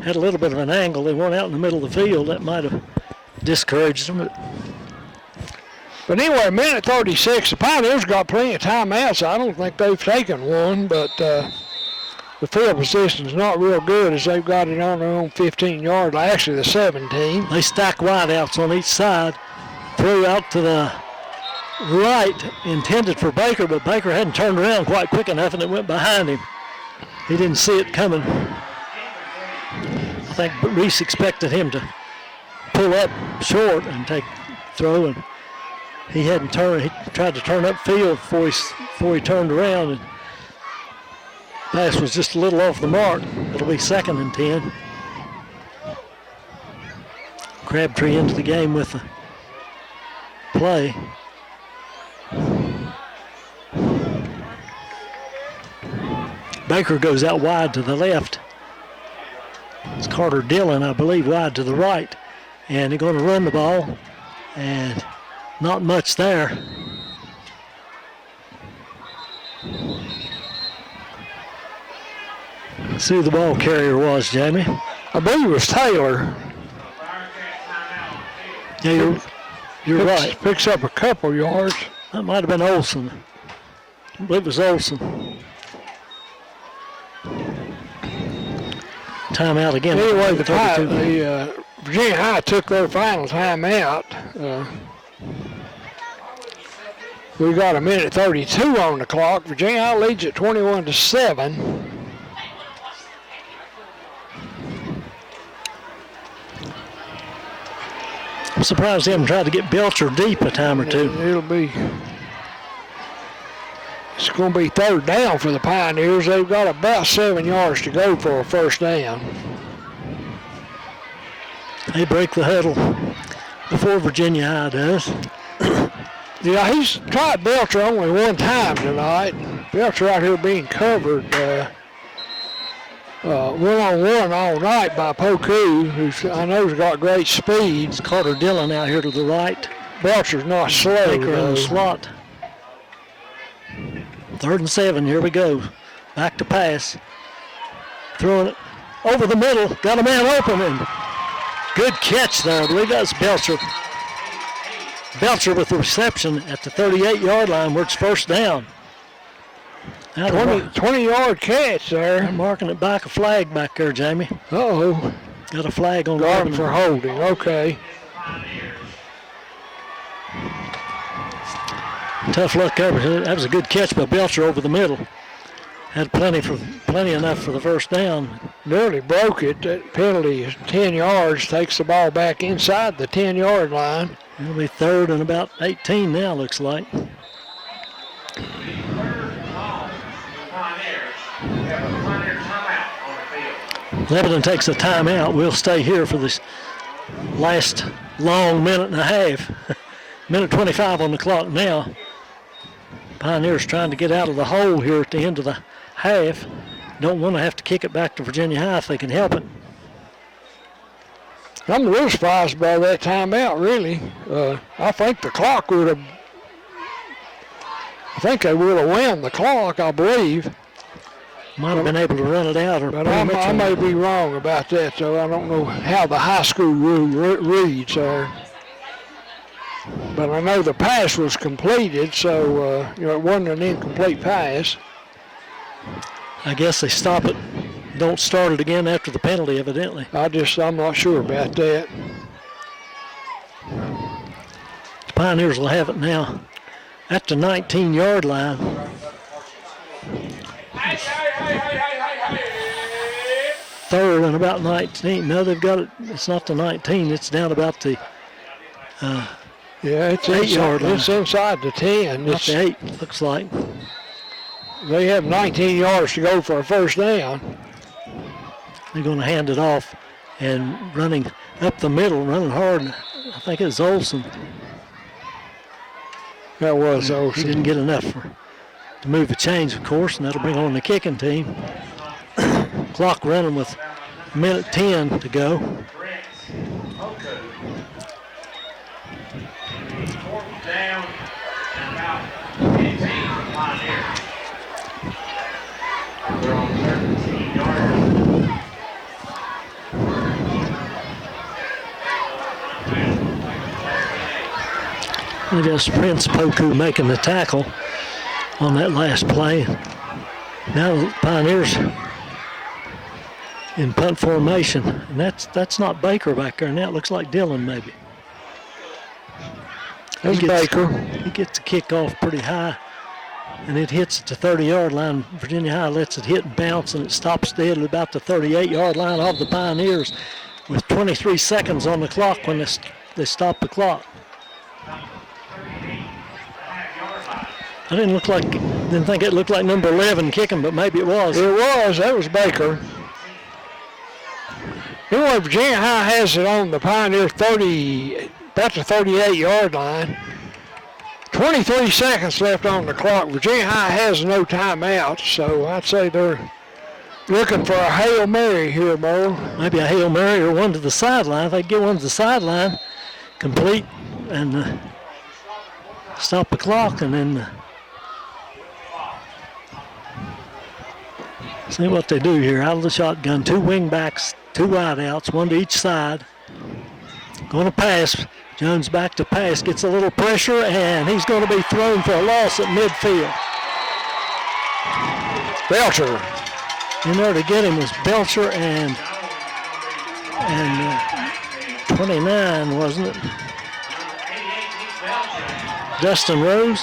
Had a little bit of an angle. They weren't out in the middle of the field. That might have discouraged them. But anyway, a minute 36. The Pioneers got plenty of timeouts. I don't think they've taken one, but the field position's not real good as they've got it on their own 15-yard line, actually the 17. They stack wideouts on each side. Threw out to the right, intended for Baker, but Baker hadn't turned around quite quick enough, and it went behind him. He didn't see it coming. I think Reese expected him to pull up short and throw, and he hadn't turned. He tried to turn upfield before he turned around, and pass was just a little off the mark. It'll be 2nd and 10. Crabtree into the game with the play. Baker goes out wide to the left. It's Carter Dillon, I believe, wide to the right. And they're going to run the ball. And not much there. Let's see who the ball carrier was, Jamie. I believe it was Taylor. Yeah, you're right. Picks up a couple yards. That might have been Olson. I believe it was Olson. Timeout again. Anyway, the Virginia High took their final timeout. We got a minute 32 on the clock. Virginia High leads at 21-7. I'm surprised they haven't tried to get Belcher deep a time or two. It's going to be 3rd down for the Pioneers. They've got about 7 yards to go for a first down. They break the huddle before Virginia High does. Yeah, he's tried Belcher only one time tonight. Belcher out here being covered one-on-one all night by Poku, who I know has got great speed. It's Carter Dillon out here to the right. Belcher's not slow. Baker in the slot. 3rd and 7, here we go. Back to pass. Throwing it over the middle. Got a man open, and good catch there. I believe that's Belcher. Belcher with the reception at the 38-yard line where it's first down. 20-yard catch there. They're marking it back, a flag back there, Jamie. Uh-oh. Got a flag on Garden for holding, okay. Tough luck there. That was a good catch by Belcher over the middle. Had plenty enough for the first down. Nearly broke it. That penalty is 10 yards, takes the ball back inside the 10-yard line. It'll be 3rd and about 18 now, looks like. Lebanon takes a timeout. We'll stay here for this last long minute and a half. Minute 25 on the clock now. Pioneers trying to get out of the hole here at the end of the half. Don't want to have to kick it back to Virginia High if they can help it. I'm a little surprised by that timeout, really. I think the clock would have, I think they would have won the clock, I believe. Might have been able to run it out. But I may be wrong about that, so I don't know how the high school rule reads there. But I know the pass was completed, so it wasn't an incomplete pass. I guess they stop it, don't start it again after the penalty, evidently. I'm not sure about that. The Pioneers will have it now at the 19-yard line. Third and about 19. No, they've got it. It's not the 19. It's down about the it's 8-yard line. It's inside the 10. Not the 8, looks like. They have 19 yards to go for a first down. They're going to hand it off, and running up the middle, running hard. I think it's Olson. That was Olson. He didn't get enough to move the chains, of course, and that'll bring on the kicking team. Clock running with minute 10 to go. Down about 15 for Pioneers. They're on 13 yards. Just Prince Poku making the tackle on that last play. Now the Pioneers in punt formation, and that's not Baker back there now. It looks like Dillon maybe. That's Baker. He gets the kickoff pretty high, and it hits at the 30-yard line. Virginia High lets it hit and bounce, and it stops dead at about the 38-yard line of the Pioneers with 23 seconds on the clock when they stop the clock. I didn't think it looked like number 11 kicking, but maybe it was. It was. That was Baker. Anyway, Virginia High has it on the Pioneer 30, about the 38-yard line. 23 seconds left on the clock. Virginia High has no timeouts, so I'd say they're looking for a Hail Mary here, Merle. Maybe a Hail Mary or one to the sideline. If they get one to the sideline, complete, and stop the clock, and then see what they do here. Out of the shotgun, 2 wing backs, 2 wide outs, 1 to each side. Going to pass. Jones back to pass, gets a little pressure, and he's going to be thrown for a loss at midfield. Belcher. In there to get him was Belcher and 29, wasn't it? Dustin Rose.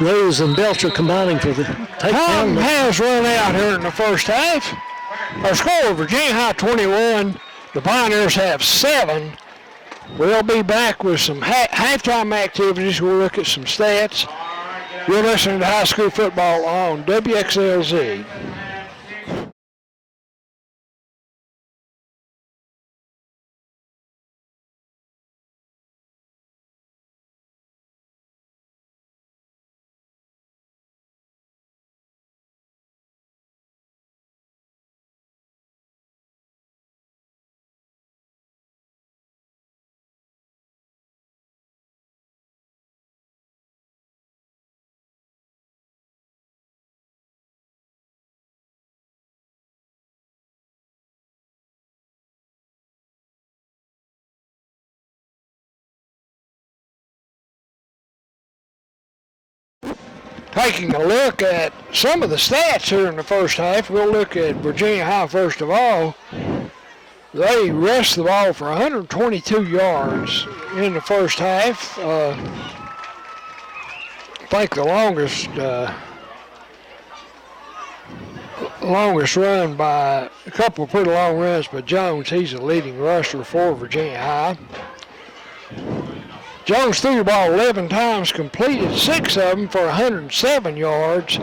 Rose and Belcher combining for the takedown. Time has run out here in the first half. Our score, Virginia High 21. The Pioneers have 7. We'll be back with some halftime activities. We'll look at some stats. You're listening to high school football on WXLZ. Taking a look at some of the stats here in the first half, we'll look at Virginia High first of all. They rushed the ball for 122 yards in the first half. I think the longest run by a couple of pretty long runs by Jones. He's the leading rusher for Virginia High. Jones threw the ball 11 times, completed 6 of them for 107 yards.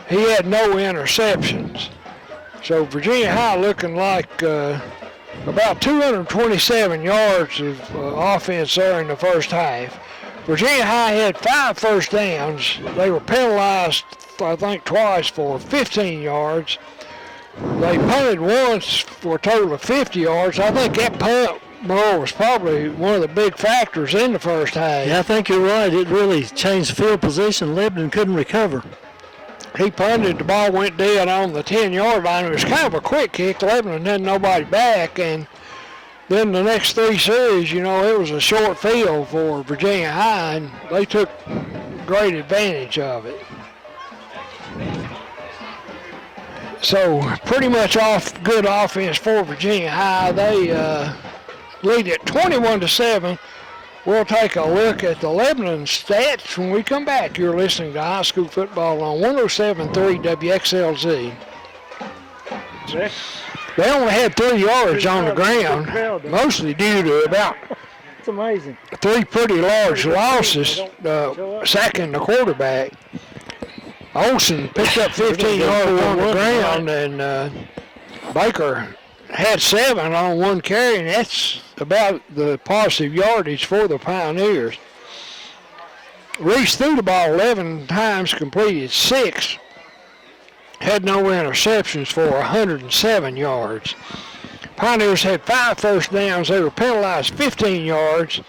He had no interceptions. So Virginia High looking like about 227 yards of offense there in the first half. Virginia High had 5 first downs. They were penalized, I think, twice for 15 yards. They punted once for a total of 50 yards. I think that punt was probably one of the big factors in the first half. Yeah, I think you're right. It really changed the field position. Lebanon couldn't recover. He punted, the ball went dead on the 10-yard line. It was kind of a quick kick. Lebanon had nobody back, and then the next 3 series, it was a short field for Virginia High, and they took great advantage of it. So pretty much good offense for Virginia High. They lead it 21-7. We'll take a look at the Lebanon stats when we come back. You're listening to high school football on 107.3 WXLZ. They only had 3 yards on the ground, mostly due to about It's amazing. 3 pretty large losses, sacking the quarterback. Olsen picked up 15 yards on the ground, and Baker had 7 on 1 carry, and that's about the positive yardage for the Pioneers. Reese threw the ball 11 times, completed 6, had no interceptions for 107 yards. Pioneers had 5 first downs. They were penalized 15 yards.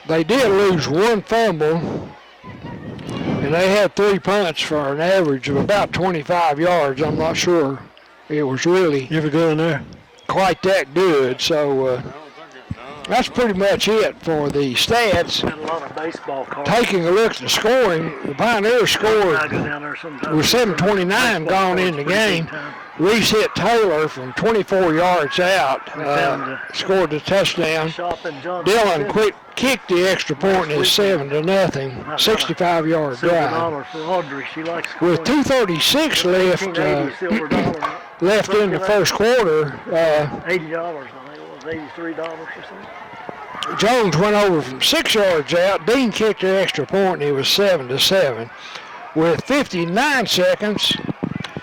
They did lose 1 fumble, and they had 3 punts for an average of about 25 yards. I'm not sure it was really You ever go in there? quite that good. So that's pretty much it for the stats. Got a lot of baseball cards. Taking a look at the scoring, the Pioneers scored I go down there sometimes. with 7:29 gone in the game. Reese hit Taylor from 24 yards out, scored the touchdown. Dylan kicked the extra point and it's 7-0, 65-yard drive. For Audrey. She likes With 2:36 left in the first quarter, $80, I think it was $83 or something. Jones went over from 6 yards out. Dean kicked the extra point and it was 7-7. With 59 seconds,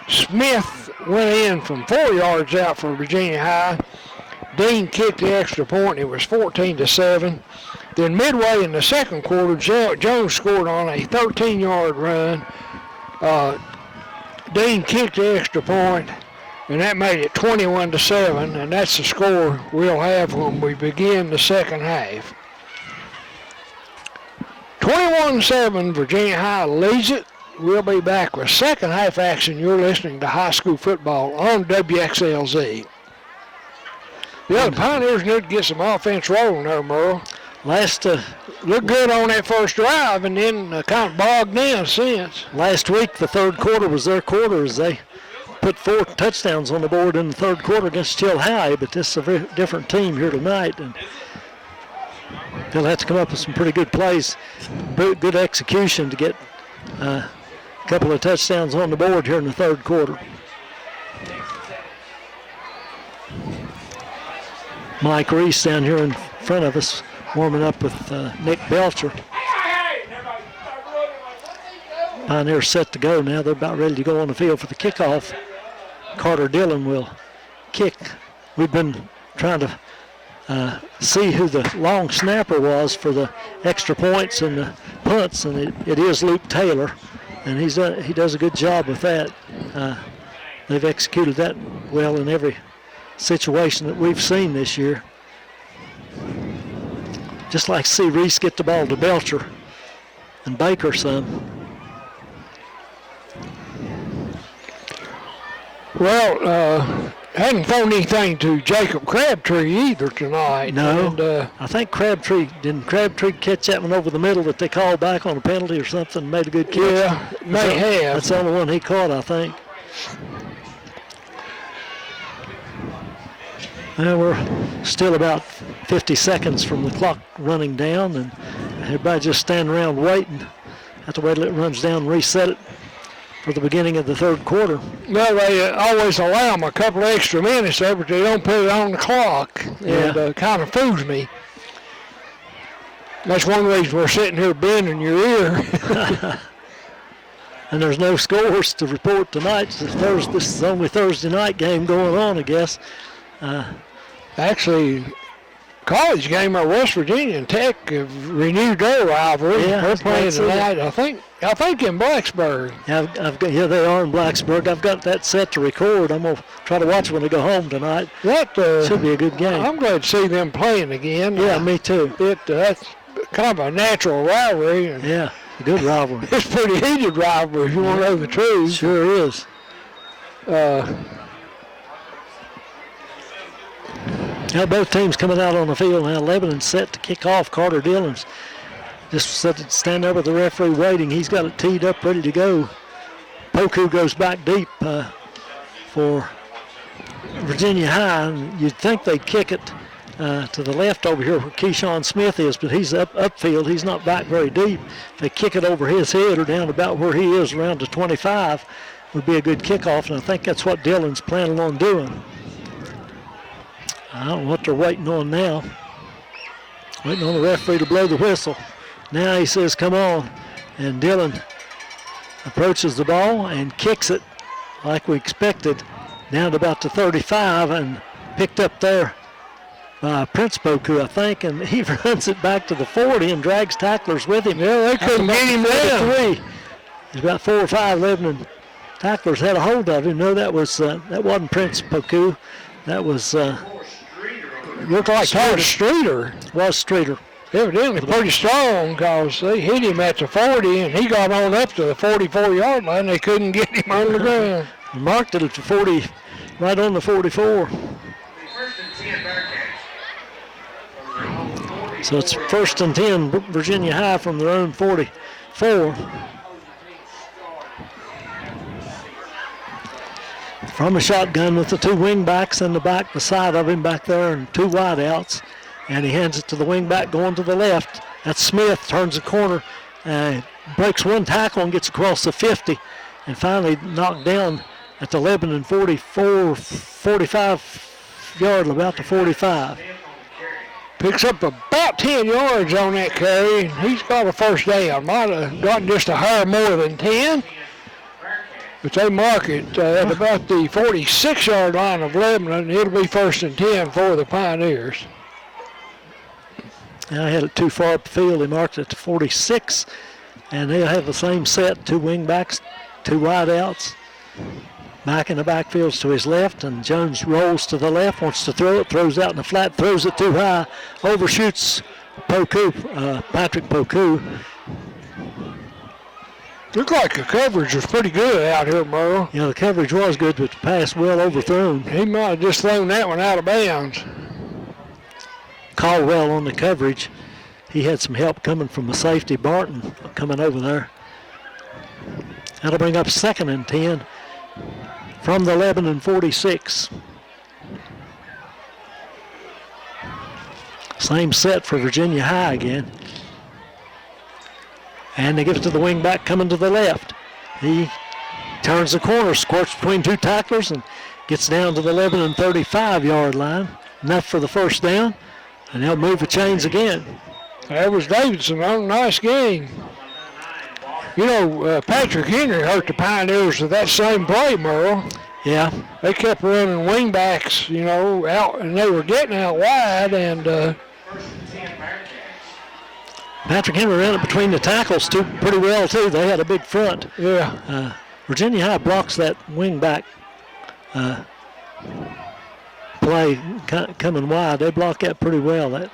Smith went in from 4 yards out for Virginia High. Dean kicked the extra point and it was 14-7. Then midway in the second quarter, Jones scored on a 13-yard run. Dean kicked the extra point, and that made it 21-7, and that's the score we'll have when we begin the second half. 21-7, Virginia High leads it. We'll be back with second half action. You're listening to high school football on WXLZ. The Pioneers need to get some offense rolling there, Merle. Looked good on that first drive and then kind of bogged down since. Last week, the third quarter was their quarter as they put 4 touchdowns on the board in the third quarter against Chill High, but this is a very different team here tonight. And they'll have to come up with some pretty good plays, good execution to get a couple of touchdowns on the board here in the third quarter. Mike Reese down here in front of us, warming up with Nick Belcher. Pioneers set to go now. They're about ready to go on the field for the kickoff. Carter Dillon will kick. We've been trying to see who the long snapper was for the extra points and the punts, and it is Luke Taylor, and he does a good job with that. They've executed that well in every situation that we've seen this year. Just like to see Reese get the ball to Belcher and Baker some. Well, hadn't thrown anything to Jacob Crabtree either tonight. No, and, I think Crabtree catch that one over the middle that they called back on a penalty or something, made a good catch? Yeah, may have. That's the only one he caught, I think. Well, we're still about 50 seconds from the clock running down, and everybody just standing around waiting. Have to wait till it runs down and reset it for the beginning of the third quarter. Well, they always allow them a couple of extra minutes there, but they don't put it on the clock. Yeah. And kind of fools me. That's one reason we're sitting here bending your ear. And there's no scores to report tonight. This is the only Thursday night game going on, I guess. Actually, college game at West Virginia and Tech have renewed their rivalry. Yeah, they're playing tonight. I think in Blacksburg. Yeah, they are in Blacksburg. I've got that set to record. I'm gonna try to watch when they go home tonight. That should be a good game. I'm glad to see them playing again. Yeah, me too. That's kind of a natural rivalry. And yeah, a good rivalry. It's a pretty heated rivalry, if you want to know the truth. Sure is. Now both teams coming out on the field now. Lebanon set to kick off. Carter Dillon's just set to stand there with the referee waiting. He's got it teed up, ready to go. Poku goes back deep for Virginia High. And you'd think they'd kick it to the left over here where Keyshawn Smith is, but he's upfield. He's not back very deep. If they kick it over his head or down about where he is, around the 25, would be a good kickoff, and I think that's what Dillon's planning on doing. I don't know what they're waiting on now. Waiting on the referee to blow the whistle. Now he says, come on. And Dillon approaches the ball and kicks it like we expected down to about the 35 and picked up there by Prince Poku, I think, and he runs it back to the 40 and drags tacklers with him. Yeah, they couldn't get him down. There's about 4 or 5 Lebanon tacklers had a hold of him. No, that wasn't Prince Poku. That was looked like Todd Streeter. Was Streeter. Evidently pretty strong because they hit him at the 40 and he got on up to the 44-yard line. They couldn't get him on the ground. Marked it at the 40, right on the 44. First and 10 Bearcats. So it's 1st and 10, Virginia High from their own 44. From a shotgun with the two wingbacks in the back beside of him back there and two wideouts. And he hands it to the wingback going to the left. That's Smith, turns the corner, breaks one tackle and gets across the 50. And finally knocked down at the Lebanon 45 yard, about the 45. Picks up about 10 yards on that carry. He's got a first down. Might have gotten just a hair more than 10. But they mark it at about the 46-yard line of Lebanon. It'll be 1st and 10 for the Pioneers. I had it too far up the field. He marked it to 46. And they'll have the same set, two wingbacks, two wideouts. Back in the backfields to his left, and Jones rolls to the left, wants to throw it, throws out in the flat, throws it too high, overshoots Patrick Poku. Looked like the coverage was pretty good out here, Merle. Yeah, the coverage was good, but the pass well overthrown. He might have just thrown that one out of bounds. Caldwell on the coverage. He had some help coming from the safety, Barton, coming over there. That'll bring up 2nd and 10 from the Lebanon 46. Same set for Virginia High again. And they give it to the wingback coming to the left. He turns the corner, squirts between two tacklers, and gets down to the Lebanon 35-yard line. Enough for the first down, and they'll move the chains again. That was Davidson on a nice game. You know, Patrick Henry hurt the Pioneers with that same play, Merle. Yeah. They kept running wingbacks, you know, out, and they were getting out wide, and Patrick Henry ran it between the tackles pretty well, too. They had a big front. Yeah. Virginia High blocks that wingback play coming wide. They block that pretty well. That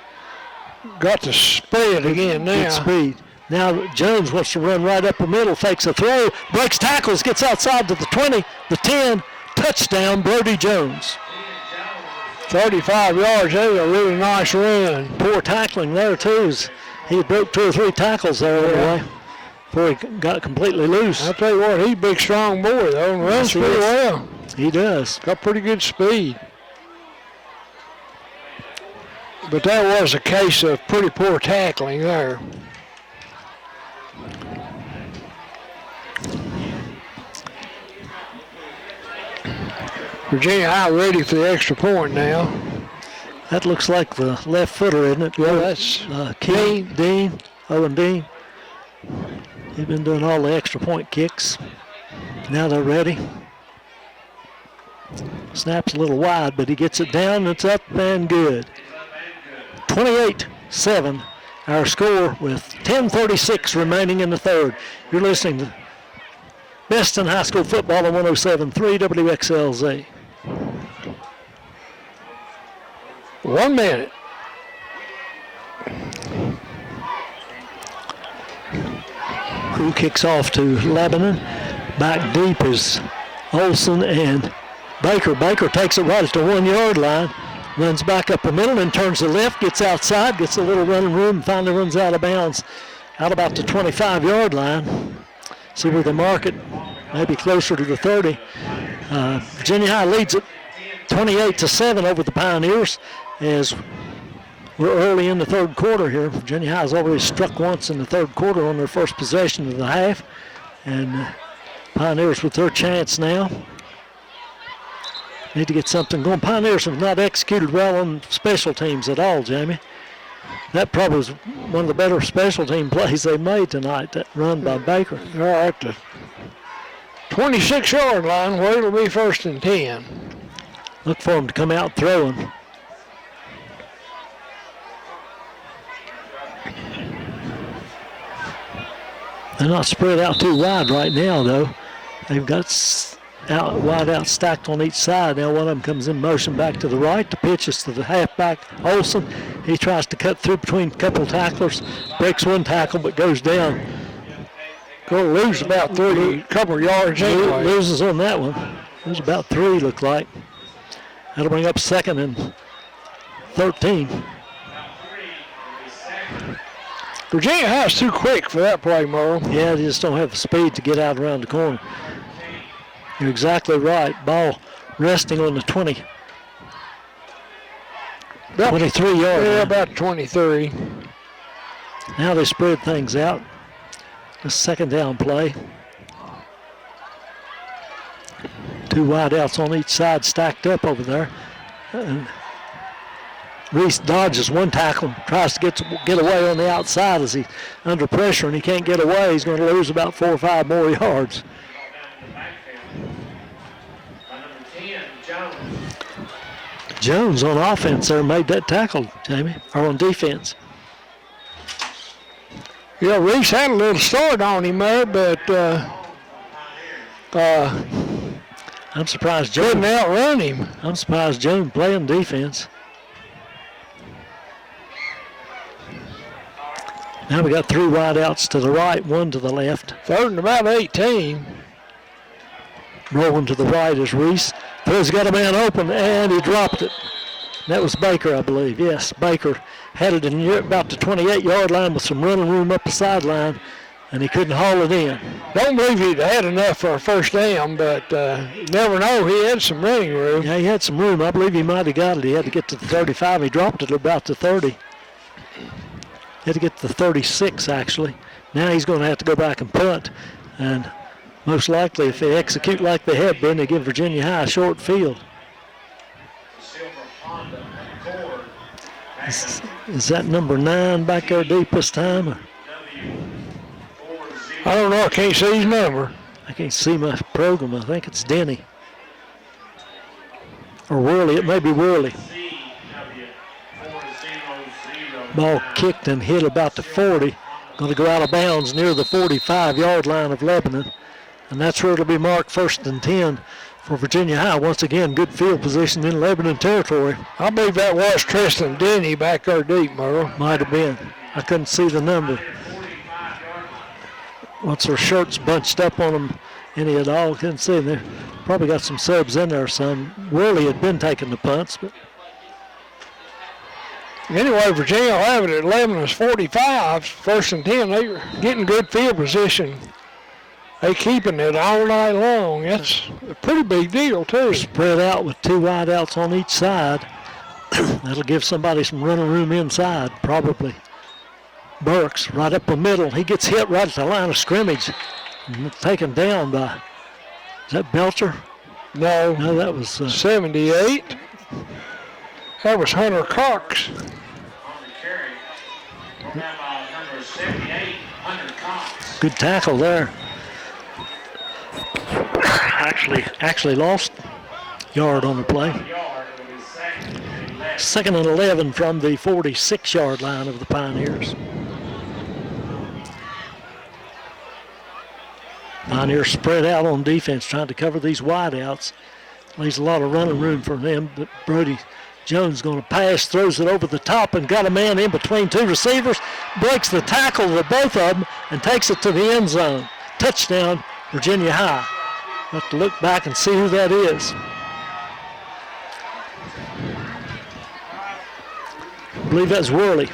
got the spread again now. Good speed. Now Jones wants to run right up the middle, fakes a throw, breaks tackles, gets outside to the 20, the 10, touchdown, Brody Jones. 35 yards, that was a really nice run. Poor tackling there, too. He broke 2 or 3 tackles there anyway before he got completely loose. I'll tell you what, he's a big, strong boy, though, and runs pretty well. He does. Got pretty good speed. But that was a case of pretty poor tackling there. Virginia High ready for the extra point now. That looks like the left footer, isn't it? Yeah, that's Dean, Owen Dean. He's been doing all the extra point kicks. Now they're ready. Snaps a little wide, but he gets it down. It's up and good. 28-7, our score with 10:36 remaining in the third. You're listening to Beston High School football on 107.3 WXLZ. 1 minute. Who kicks off to Lebanon? Back deep is Olson and Baker. Baker takes it right at the 1 yard line. Runs back up the middle and turns to the left, gets outside, gets a little running room, and finally runs out of bounds out about the 25 yard line. See where they mark it, maybe closer to the 30. Virginia High leads it 28-7 over the Pioneers as we're early in the third quarter here. Virginia High has already struck once in the third quarter on their first possession of the half. And Pioneers with their chance now. Need to get something going. Pioneers have not executed well on special teams at all, Jamie. That probably was one of the better special team plays they made tonight, that run by Baker. All right, the 26 yard line where it'll be 1st and 10. Look for him to come out throwing. They're not spread out too wide right now, though. They've got wide out stacked on each side. Now one of them comes in motion back to the right. The pitch is to the halfback, Olson. He tries to cut through between a couple tacklers, breaks one tackle, but goes down. Going to lose about 30, couple yards anyway. Loses on that one. Lose about 3, look like. That'll bring up 2nd and 13. Virginia High's too quick for that play, Merle. Yeah, they just don't have the speed to get out around the corner. You're exactly right. Ball resting on the 23 yard line. Yeah, about 23. Now they spread things out. The second down play. 2 wideouts on each side stacked up over there. And Reese dodges one tackle, tries to get away on the outside as he's under pressure, and he can't get away. He's going to lose about 4 or 5 more yards. Jones on offense there made that tackle, Jamie, or on defense. Yeah, Reese had a little start on him there, but I'm surprised Jones couldn't outrun him. I'm surprised Jones playing defense. Now we got 3 wideouts to the right, 1 to the left. 3rd and about 18. Rolling to the right is Reese. He's got a man open, and he dropped it. That was Baker, I believe. Yes, Baker had it in about the 28-yard line with some running room up the sideline, and he couldn't haul it in. Don't believe he'd had enough for a first down, but you never know. He had some running room. Yeah, he had some room. I believe he might have got it. He had to get to the 35. He dropped it about the 30. He had to get to the 36, actually. Now he's going to have to go back and punt, and most likely, if they execute like they have been, they give Virginia High a short field. Is that number 9 back there deep this time? Or? I don't know. I can't see his number. I can't see my program. I think it's Denny. Or Worley. It may be Worley. Ball kicked and hit about the 40. Going to go out of bounds near the 45-yard line of Lebanon. And that's where it'll be marked 1st and 10 for Virginia High. Once again, good field position in Lebanon territory. I believe that was Tristan Denny back there deep, Merle. Might have been. I couldn't see the number. Once their shirts bunched up on them, any at all, couldn't see them. They probably got some subs in there. Some Worley had been taking the punts, but anyway, Virginia will have it at Lebanon's 45, 1st and 10. They're getting good field position. They keeping it all night long. That's a pretty big deal, too. Spread out with 2 wideouts on each side. That'll give somebody some running room inside, probably. Burks right up the middle. He gets hit right at the line of scrimmage. And taken down by, is that Belcher? No, that was 78. That was Hunter Cox. Good tackle there. Actually lost yard on the play. 2nd and 11 from the 46-yard line of the Pioneers. Pioneers spread out on defense trying to cover these wideouts. Leaves a lot of running room for them, but Brody Jones going to pass, throws it over the top and got a man in between 2 receivers, breaks the tackle to both of them and takes it to the end zone. Touchdown, Virginia High. Have to look back and see who that is. I believe that's Worley.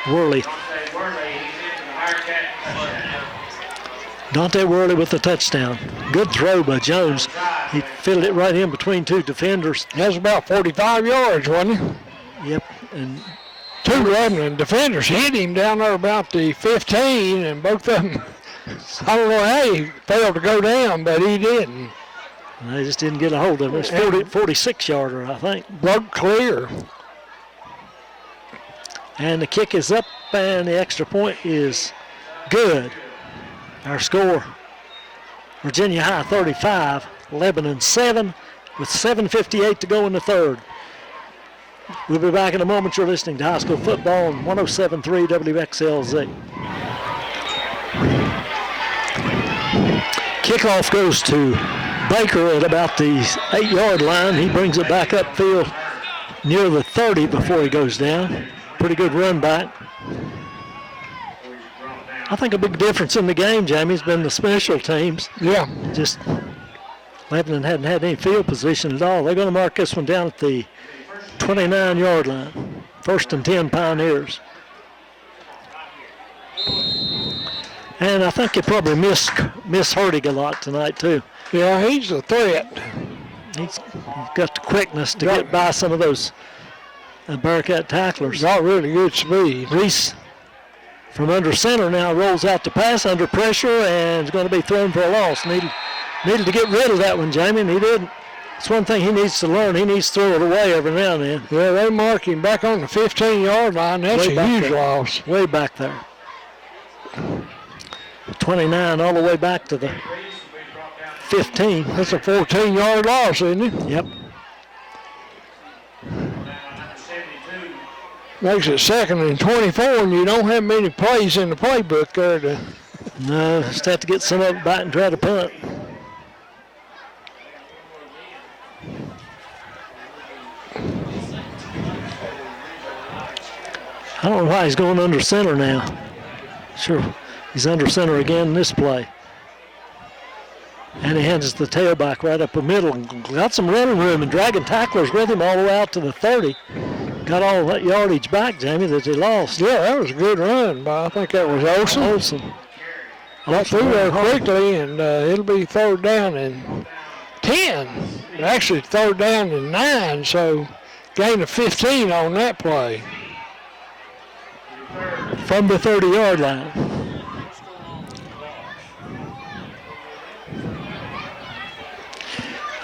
Worley. Dante Worley with the touchdown. Good throw by Jones. He fitted it right in between 2 defenders. That's about 45 yards, wasn't it? Yep. And 2 Lebanon defenders hit him down there about the 15, and both of them, I don't know how he failed to go down, but he didn't. And they just didn't get a hold of him. It's 46-yarder, I think. Broke clear. And the kick is up, and the extra point is good. Our score, Virginia High 35, Lebanon 7, with 7:58 to go in the 3rd. We'll be back in a moment. You're listening to high school football on 107.3 WXLZ. Kickoff goes to Baker at about the 8-yard line. He brings it back upfield near the 30 before he goes down. Pretty good run back. I think a big difference in the game, Jamie, has been the special teams. Yeah. Just Lebanon hadn't had any field position at all. They're going to mark this one down at the 29-yard line. 1st and 10 Pioneers. And I think you probably miss Hurtig a lot tonight too. Yeah, he's a threat. He's got the quickness to get by some of those Bearcat tacklers. Got really good speed. Reese from under center now rolls out to pass under pressure and is going to be thrown for a loss. Needed to get rid of that one, Jamie, and he didn't. It's one thing he needs to learn. He needs to throw it away every now and then. Yeah, they mark him back on the 15-yard line. That's a huge loss. Way back there. 29 all the way back to the 15. That's a 14-yard loss, isn't it? Yep. Makes it 2nd and 24, and you don't have many plays in the playbook there to... No, just have to get some of it back and try to punt. I don't know why he's going under center now. Sure, he's under center again in this play. And he hands the tailback right up the middle. Got some running room and dragging tacklers with him all the way out to the 30. Got all that yardage back, Jamie, that he lost. Yeah, that was a good run, but I think that was Olsen. Got through there quickly, and it'll be 3rd down and 10. Actually, 3rd down and 9, so gain of 15 on that play. From the 30-yard line.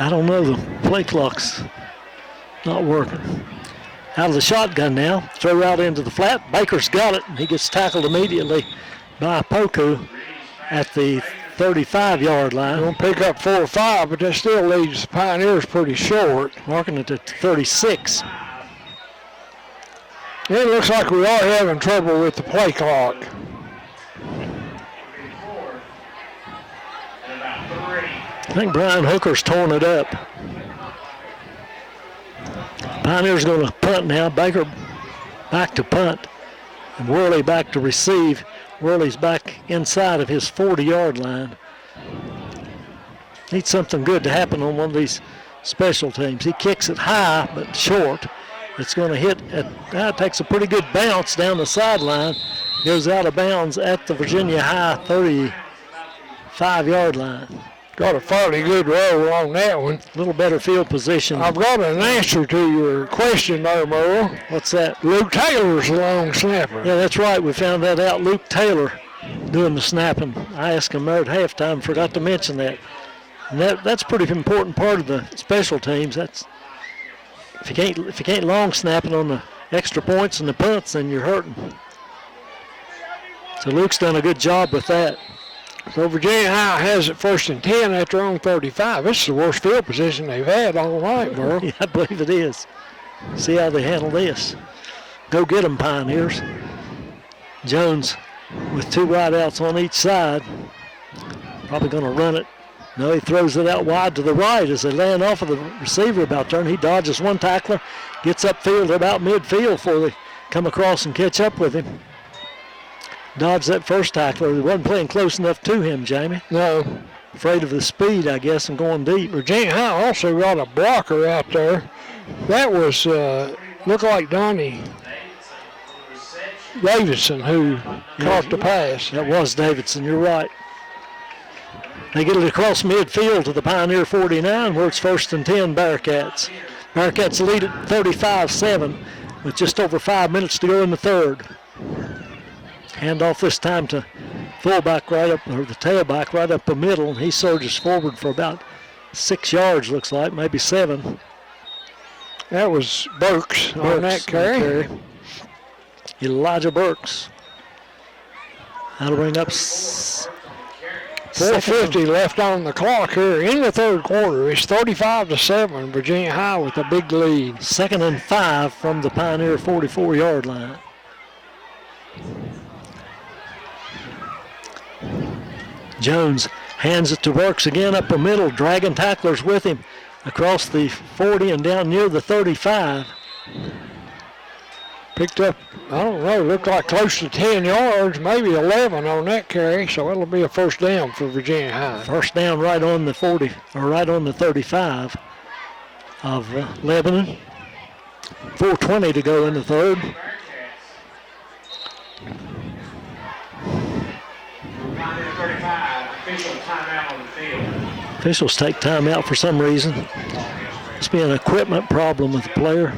I don't know, the play clock's not working. Out of the shotgun now, throw out into the flat. Baker's got it, and he gets tackled immediately by Poku at the 35-yard line. Going to pick up 4 or 5, but that still leaves the Pioneers pretty short. Marking it at 36. It looks like we are having trouble with the play clock. I think Brian Hooker's torn it up. Pioneers going to punt now. Baker back to punt. And Worley back to receive. Worley's back inside of his 40-yard line. Needs something good to happen on one of these special teams. He kicks it high but short. It's going to hit that takes a pretty good bounce down the sideline. Goes out of bounds at the Virginia High 35-yard line. Got a fairly good roll on that one. A little better field position. I've got an answer to your question there, Merle. What's that? Luke Taylor's a long snapper. Yeah, that's right. We found that out. Luke Taylor doing the snapping. I asked him there at halftime. Forgot to mention that. And that's a pretty important part of the special teams. That's if you can't long snapping on the extra points and the punts, then you're hurting. So Luke's done a good job with that. So Virginia High has it 1st and 10 at their own 35. This is the worst field position they've had all night, Merle. Yeah, I believe it is. See how they handle this. Go get them, Pioneers. Jones with 2 wideouts on each side. Probably going to run it. No, he throws it out wide to the right as they land off of the receiver about turn. He dodges one tackler, gets upfield about midfield before they come across and catch up with him. Dodged that first tackler. He wasn't playing close enough to him, Jamie. No. Afraid of the speed, I guess, and going deep. Virginia High also got a blocker out there. That was, looked like Donnie Davidson who caught the pass. That was Davidson, you're right. They get it across midfield to the Pioneer 49 where it's 1st and 10 Bearcats. Bearcats lead at 35-7 with just over 5 minutes to go in the 3rd. Handoff this time to fullback right up, or the tailback right up the middle, and he surges forward for about 6 yards, looks like, maybe 7. That was Burks on that carry. Elijah Burks. That'll bring up 4:50 left on the clock here in the 3rd quarter. It's 35-7, Virginia High with a big lead. 2nd and 5 from the Pioneer 44-yard line. Jones hands it to Burks again up the middle, dragging tacklers with him across the 40 and down near the 35. Picked up, I don't know, looked like close to 10 yards, maybe 11 on that carry, so it'll be a 1st down for Virginia High. 1st down right on the 40, or right on the 35 of Lebanon. 4:20 to go in the third. Officials take timeout for some reason. Must be an equipment problem with the player.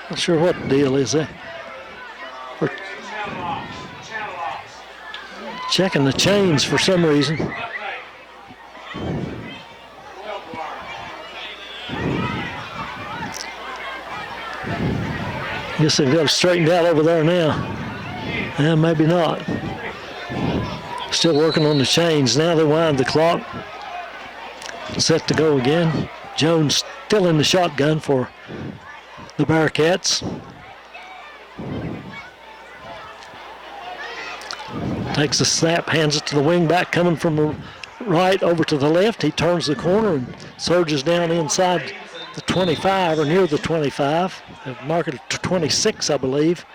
Not sure what the deal is there. We're checking the chains for some reason. Guess they've got it straightened out over there now. Yeah, maybe not. Still working on the chains. Now they wind the clock. Set to go again. Jones still in the shotgun for the Bearcats. Takes the snap, hands it to the wing back coming from the right over to the left. He turns the corner and surges down inside the 25 or near the 25. They've marked it to 26, I believe.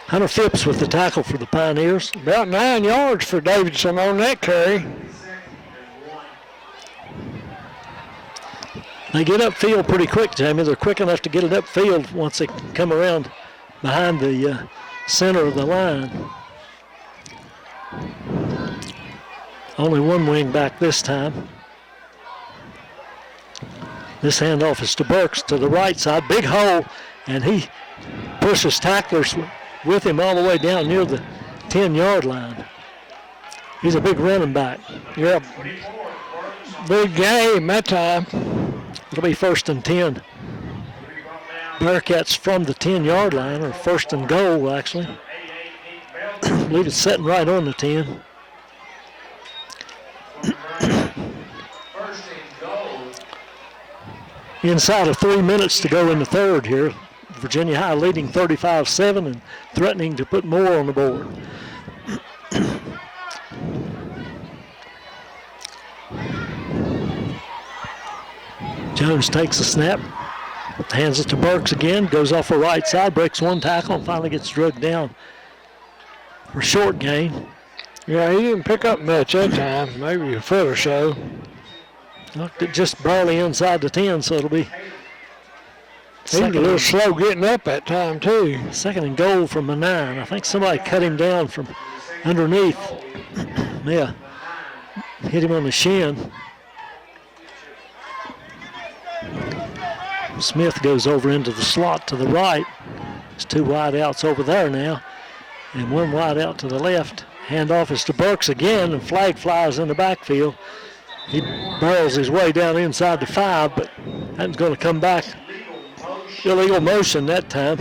Hunter Phipps with the tackle for the Pioneers. About 9 yards for Davidson on that carry. They get upfield pretty quick, Jamie. They're quick enough to get it upfield once they come around behind the center of the line. Only one wing back this time. This handoff is to Burks to the right side. Big hole, and he pushes tacklers with him all the way down near the 10-yard line. He's a big running back. Yep. Big game that time. It'll be 1st and 10. Bearcats from the 10-yard line, or 1st and goal, actually. I believe it's sitting right on the 10. Inside of 3 minutes to go in the third here. Virginia High leading 35-7 and threatening to put more on the board. Jones takes the snap, hands it to Burks again, goes off the right side, breaks one tackle, and finally gets drugged down for short gain. Yeah, he didn't pick up much that time, maybe a foot or so. Just barely inside the 10, so it'll be he was a little slow getting up that time, too. 2nd and goal from the 9. I think somebody cut him down from underneath. Yeah, hit him on the shin. Smith goes over into the slot to the right. There's 2 wide outs over there now, and 1 wide out to the left. Handoff is to Burks again, and flag flies in the backfield. He barrels his way down inside the 5, but that's going to come back. Illegal motion that time.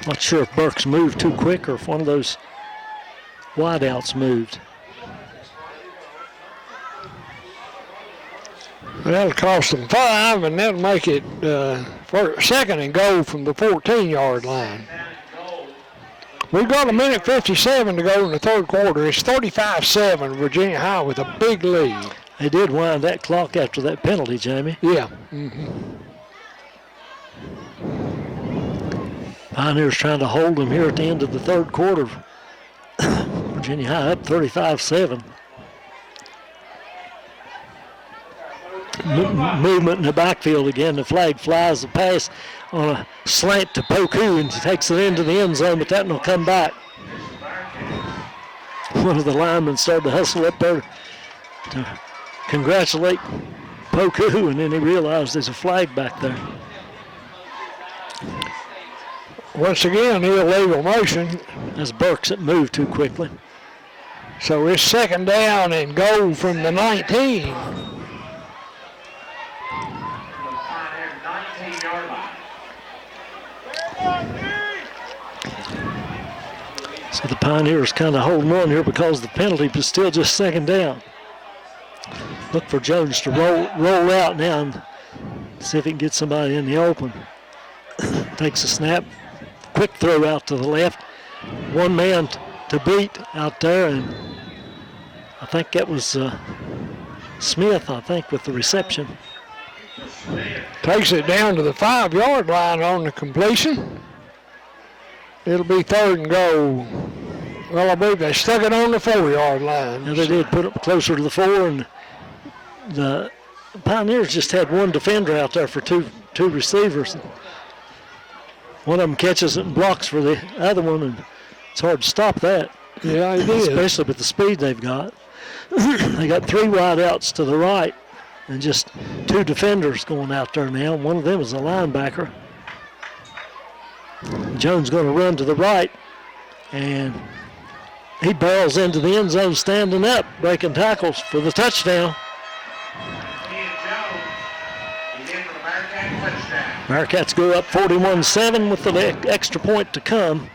Not sure if Burks moved too quick or if one of those wideouts moved. That'll cost them 5, and that'll make it 2nd and goal from the 14-yard line. We've got 1:57 to go in the third quarter. It's 35-7, Virginia High with a big lead. They did wind that clock after that penalty, Jamie. Yeah. Pioneers trying to hold them here at the end of the third quarter. Virginia High up 35-7. Movement in the backfield again. The flag flies. The pass on a slant to Poku, and he takes it into the end zone, but that will come back. One of the linemen started to hustle up there to congratulate Poku, and then he realized there's a flag back there. Once again, illegal motion. That's Burks that moved too quickly. So it's 2nd down and goal from the 19. So the Pioneers kind of holding on here because the penalty, but still just 2nd down. Look for Jones to roll out now and see if he can get somebody in the open. Takes a snap, quick throw out to the left. One man to beat out there, and I think that was Smith, I think, with the reception. Takes it down to the 5-yard line on the completion. It'll be 3rd and goal. Well, I believe they stuck it on the 4-yard line. Yeah, they did put it closer to the 4, and the Pioneers just had one defender out there for two receivers. One of them catches it and blocks for the other one, and it's hard to stop that. Yeah, it is. Especially with the speed they've got. They got 3 wideouts to the right and just 2 defenders going out there now. One of them is a linebacker. Jones going to run to the right, and he barrels into the end zone standing up, breaking tackles for the touchdown. Bearcats go up 41-7 with the extra point to come.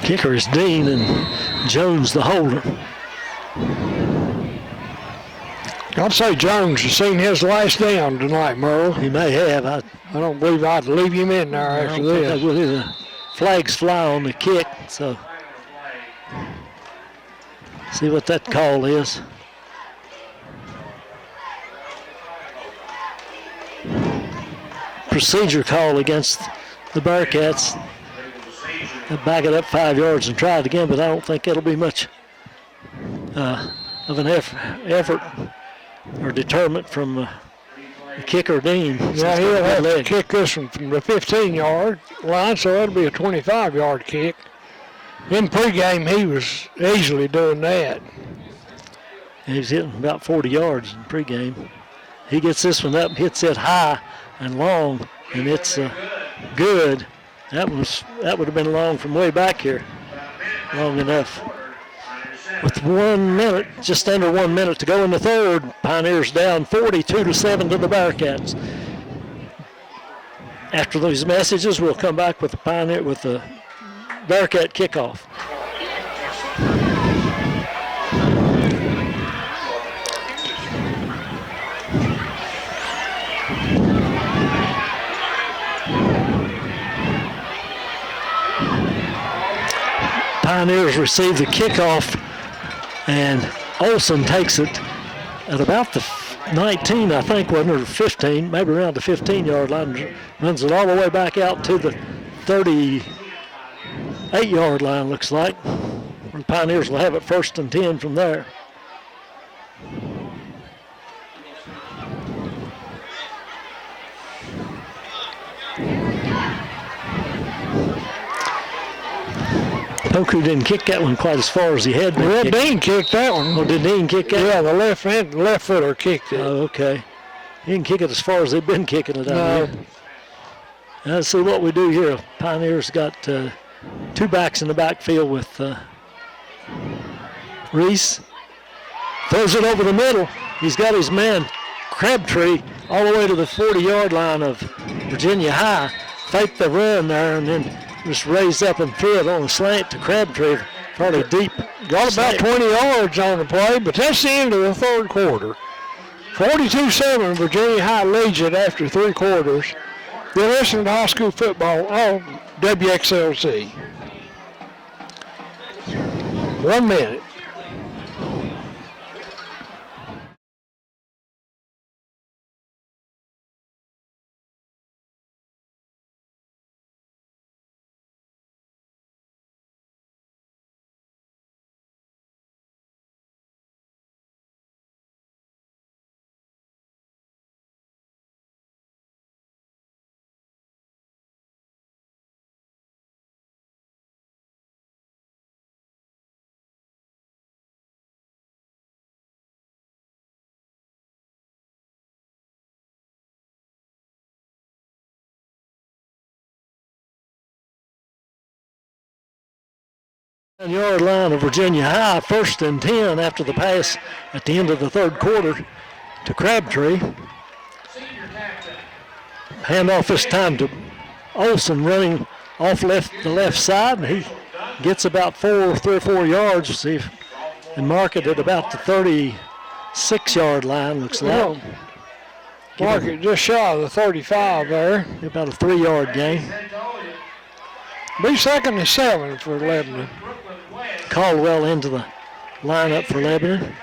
Kicker is Dean and Jones the holder. I'd say Jones has seen his last down tonight, Merle. He may have. I don't believe I'd leave him in there after this. The flags fly on the kick, so see what that call is. Procedure call against the Bearcats. They'll back it up 5 yards and try it again, but I don't think it'll be much of an effort or deterrent from the kicker, Dean. Yeah, he'll have to kick this one from the 15-yard line, so that'll be a 25-yard kick. In pregame, he was easily doing that. He was hitting about 40 yards in pregame. He gets this one up, hits it high and long, and it's good. That would have been long from way back here, long enough. With 1 minute, just under 1 minute to go in the third, Pioneers down 42-7 to the Bearcats. After these messages, we'll come back with the Bearcat kickoff. Pioneers receive the kickoff, and Olson takes it at about the 19, I think, wasn't it, 15, maybe around the 15-yard line, runs it all the way back out to the 38-yard line, looks like. The Pioneers will have it 1st and 10 from there. Poku didn't kick that one quite as far as he had been. Well, Dean kicked that one. Oh, did Dean kick that? Yeah, the left footer kicked it. Oh, okay. He didn't kick it as far as they've been kicking it out here. Now, let's see what we do here. Pioneers got 2 backs in the backfield with Reese. Throws it over the middle. He's got his man, Crabtree, all the way to the 40-yard line of Virginia High. Faked the run there and then just raised up and threw it on a slant to Crabtree. Fairly deep. Got about 20 yards on the play, but that's the end of the third quarter. 42-7, Virginia High leads it after 3 quarters. You're listening to high school football on WXLC. 1 minute. Yard line of Virginia High, 1st and 10 after the pass at the end of the third quarter to Crabtree. Handoff this time to Olson running off the left side, and he gets about 3 or 4 yards. See if, and mark it at about the 36-yard line, looks like. Mark it just shy of the 35 there. About a 3-yard gain. Be 2nd and 7 for Lebanon. Caldwell into the lineup for Lebanon.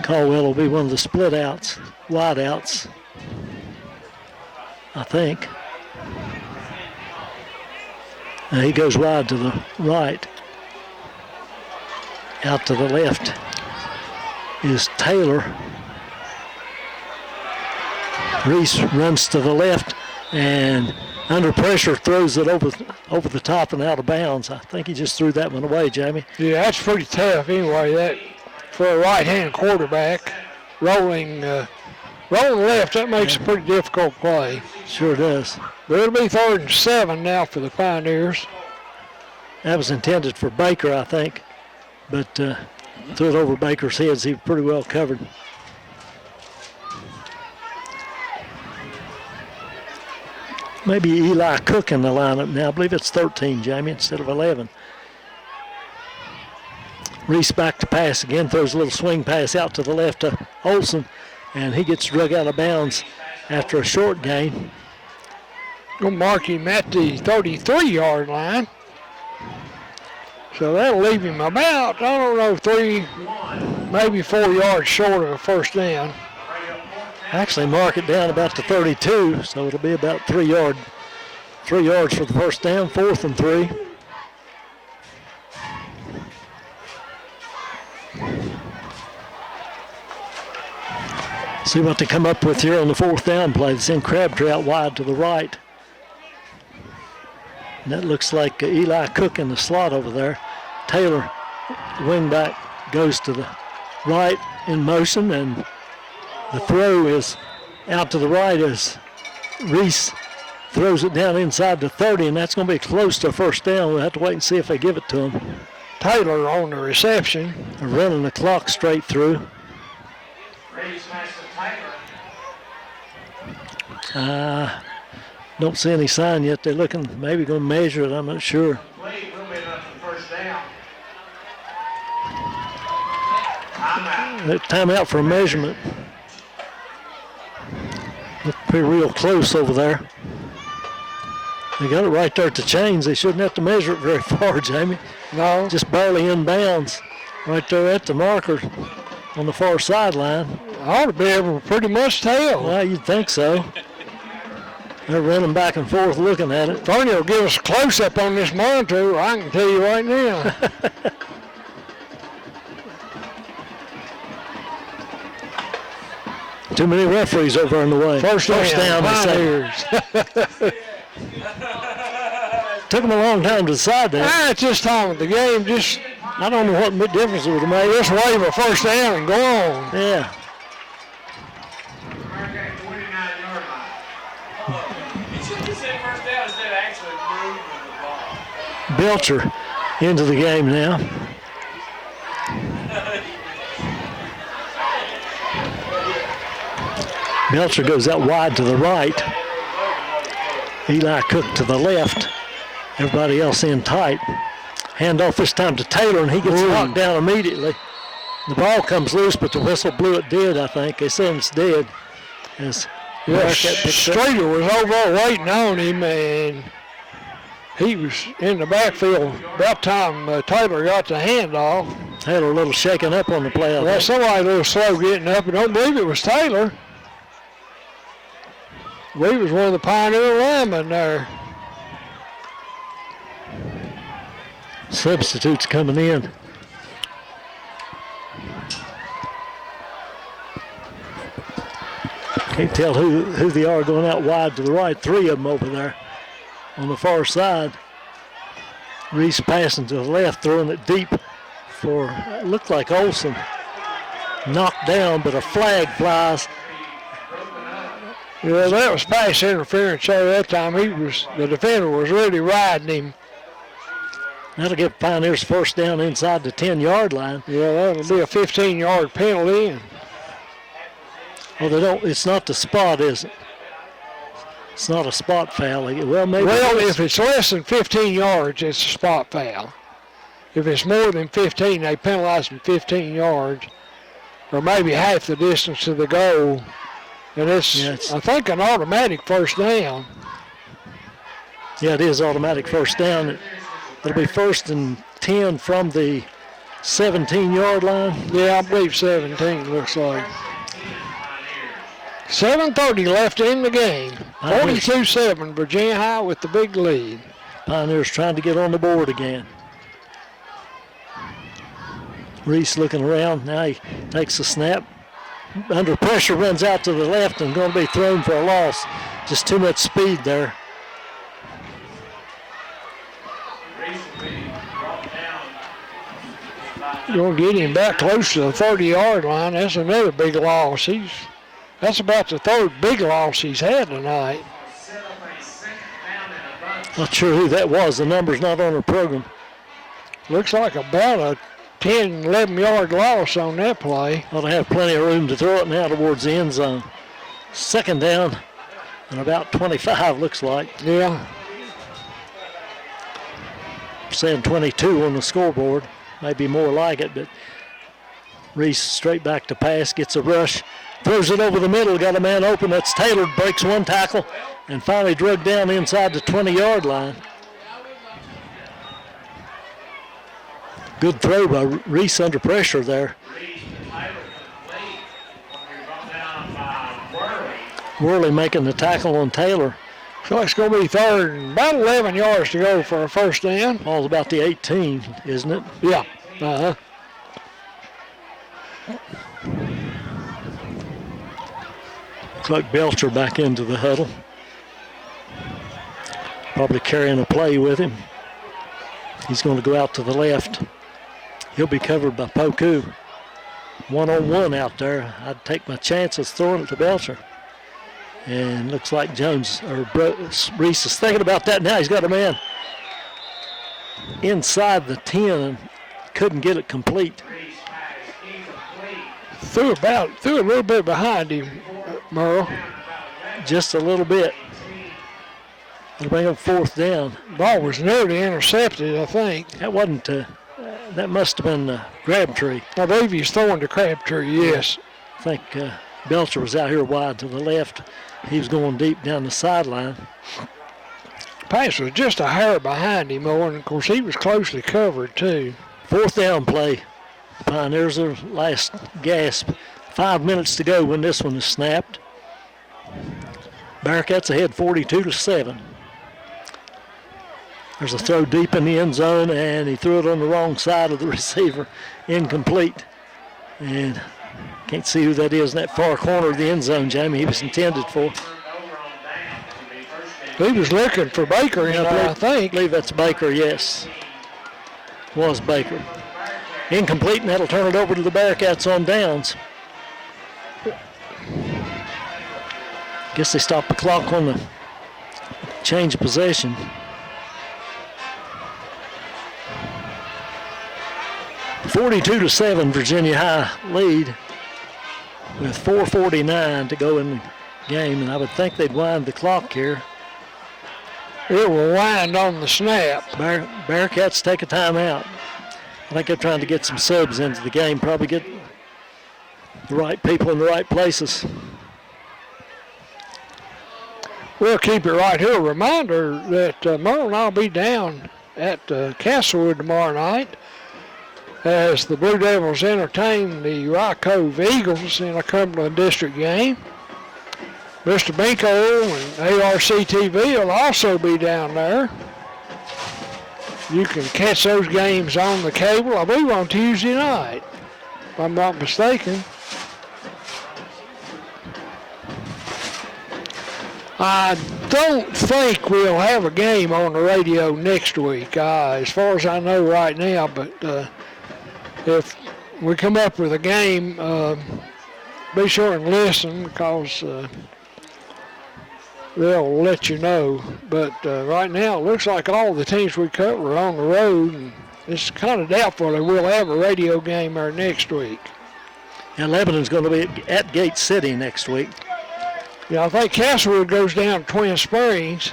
Caldwell will be one of the split outs, wide outs, I think. He goes wide to the right. Out to the left is Taylor. Reese runs to the left and under pressure throws it over the top and out of bounds. I think he just threw that one away, Jamie. Yeah, that's pretty tough anyway. That for a right-hand quarterback rolling left, that makes a pretty difficult play. Sure does. But it'll be 3rd and 7 now for the Pioneers. That was intended for Baker, I think, but threw it over Baker's heads. He was pretty well covered. Maybe Eli Cook in the lineup now. I believe it's 13, Jamie, instead of 11. Reese back to pass again, throws a little swing pass out to the left to Olson, and he gets drug out of bounds after a short gain. We'll mark him at the 33-yard line. So that'll leave him about, I don't know, 3, maybe 4 yards short of a first down. Actually mark it down about to 32, so it'll be about 3 yards for the first down, 4th and 3. See what they come up with here on the 4th down play. They send Crabtree out wide to the right. And that looks like Eli Cook in the slot over there. Taylor, the wingback, goes to the right in motion, and the throw is out to the right as Reese throws it down inside the 30, and that's going to be close to a first down. We'll have to wait and see if they give it to him. Taylor on the reception. They're running the clock straight through. Don't see any sign yet. They're looking, maybe going to measure it. I'm not sure. Timeout for a measurement. Look pretty real close over there. They got it right there at the chains. They shouldn't have to measure it very far, Jamie. No. Just barely in bounds. Right there at the marker on the far sideline. I ought to be able to pretty much tell. Well, you'd think so. They're running back and forth looking at it. Tony will give us a close-up on this monitor, I can tell you right now. Too many referees over in the way. First down, Pioneers. Took them a long time to decide that. It's just time of the game. Just, I don't know what difference it would have made. just wave a first down and go on. Yeah. Belcher into the game now. Belcher goes out wide to the right. Eli Cook to the left. Everybody else in tight. Handoff this time to Taylor, and he gets knocked down immediately. The ball comes loose, but the whistle blew it dead, I think. They said it's dead. As Streeter was over there waiting on him, and he was in the backfield. About time Taylor got the handoff. Taylor a little shaken up on the play. Well, somebody a little slow getting up. I don't believe it was Taylor. I believe it was one of the Pioneer linemen there. Substitutes coming in. Can't tell who they are going out wide to the right. 3 of them over there on the far side. Reese passing to the left, throwing it deep for, it looked like Olson. Knocked down, but a flag flies. Yeah, that was pass interference there that time. The defender was really riding him. That'll give Pioneers first down inside the 10-yard line. Yeah, that'll be a 15-yard penalty. Well, it's not the spot, is it? It's not a spot foul. Well, maybe. Well, if it's less than 15 yards, it's a spot foul. If it's more than 15, they penalize them 15 yards, or maybe half the distance to the goal. And it's I think, an automatic first down. Yeah, it is automatic first down. It'll be 1st and 10 from the 17-yard line. Yeah, I believe 17 looks like. 7:30 left in the game. 42-7, Virginia High with the big lead. Pioneers trying to get on the board again. Reese looking around. Now he takes a snap. Under pressure, runs out to the left and going to be thrown for a loss. Just too much speed there. You'll get him back close to the 30-yard line. That's another big loss. That's about the third big loss he's had tonight. Not sure who that was. The number's not on the program. Looks like about a 10, 11-yard loss on that play. Well, they have plenty of room to throw it now towards the end zone. Second down and about 25, looks like. Yeah. Saying 22 on the scoreboard. Maybe more like it, but Reese straight back to pass, gets a rush, throws it over the middle, got a man open. That's Taylor, breaks one tackle, and finally drug down inside the 20-yard line. Good throw by Reese under pressure there. Worley making the tackle on Taylor. So it's going to be third and about 11 yards to go for a first down. Ball's about the 18, isn't it? Yeah. Uh-huh. Looks like Belcher back into the huddle. Probably carrying a play with him. He's going to go out to the left. He'll be covered by Poku. One-on-one out there. I'd take my chances throwing it to Belcher. And looks like Reese is thinking about that now. He's got a man inside the 10 and couldn't get it complete. Threw a little bit behind him, Merle. Just a little bit. It'll bring up fourth down. Ball was nearly intercepted, I think. That wasn't, that must have been Crabtree. I believe he's throwing to Crabtree, yes. I think Belcher was out here wide to the left. He was going deep down the sideline. Pass was just a hair behind him, and of course he was closely covered too. Fourth down play. Pioneers are last gasp. 5 minutes to go when this one is snapped. Bearcats ahead 42-7. There's a throw deep in the end zone, and he threw it on the wrong side of the receiver. Incomplete. And can't see who that is in that far corner of the end zone, Jamie. He was intended for. He was looking for Baker, I think. I believe that's Baker, yes. Was Baker. Incomplete, and that'll turn it over to the Bearcats on downs. Guess they stopped the clock on the change of possession. (42-7) Virginia High lead with 4:49 to go in the game, and I would think they'd wind the clock here. It will wind on the snap. Bearcats take a timeout. I think they're trying to get some subs into the game, probably get the right people in the right places. We'll keep it right here. A reminder that Merle and I will be down at Castlewood tomorrow night as the Blue Devils entertain the Rock Cove Eagles in a Cumberland District game. Mr. Binko and ARC-TV will also be down there. You can catch those games on the cable, I believe on Tuesday night, if I'm not mistaken. I don't think we'll have a game on the radio next week, as far as I know right now, but if we come up with a game, be sure and listen, because they'll let you know. But right now, it looks like all the teams we cover are on the road, and it's kind of doubtful that we'll have a radio game there next week. And Lebanon's going to be at Gate City next week. Yeah, I think Castlewood goes down to Twin Springs,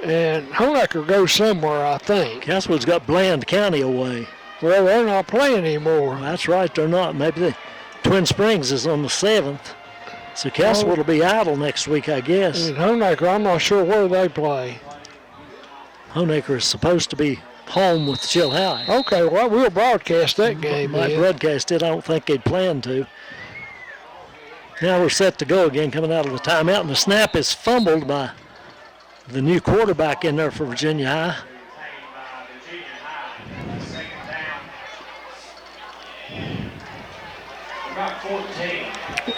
and Honecker goes somewhere, I think. Castlewood's got Bland County away. Well, they're not playing anymore. That's right, they're not. Maybe Twin Springs is on the 7th. So Castlewood will be idle next week, I guess. And Honecker, I'm not sure where they play. Honecker is supposed to be home with Chilhowie. Okay, well, we'll broadcast that game. Might broadcast it. I don't think they'd plan to. Now we're set to go again, coming out of the timeout, and the snap is fumbled by the new quarterback in there for Virginia High.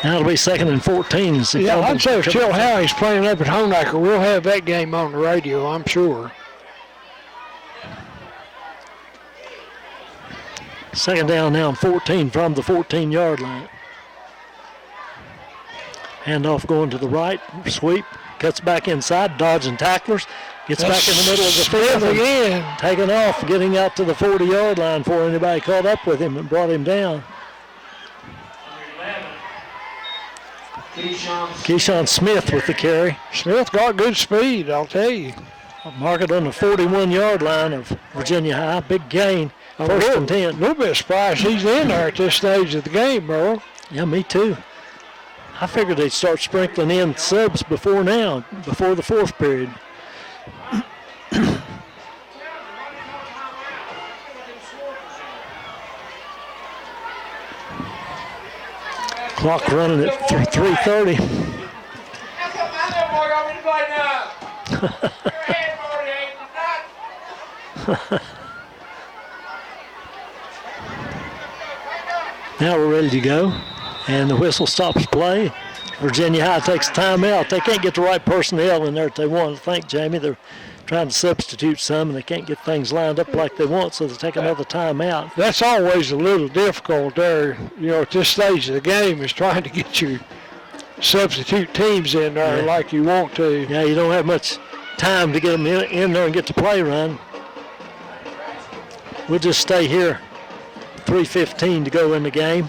Now it'll be 2nd and 14. Yeah, I'd say if Chilhowie's playing up at Honaker, we'll have that game on the radio, I'm sure. 2nd down now and 14 from the 14-yard line. Handoff going to the right, sweep, cuts back inside, dodging tacklers, gets back in the middle of the field again. Taking off, getting out to the 40-yard line before anybody caught up with him and brought him down. Keyshawn Smith with the carry. Smith got good speed, I'll tell you. Mark it on the 41-yard line of Virginia High. Big gain, 1st and 10. A little bit surprised he's in there at this stage of the game, Merle. Yeah, me too. I figured they'd start sprinkling in subs before now, before the 4th period. Clock running at 3:30. Now we're ready to go, and the whistle stops play. Virginia High takes timeout. They can't get the right personnel in there that they want. I think, Jamie, they're trying to substitute some, and they can't get things lined up like they want, so they take another timeout. That's always a little difficult there, at this stage of the game, is trying to get your substitute teams in there like you want to. Yeah, you don't have much time to get them in there and get the play run. We'll just stay here. 3:15 to go in the game.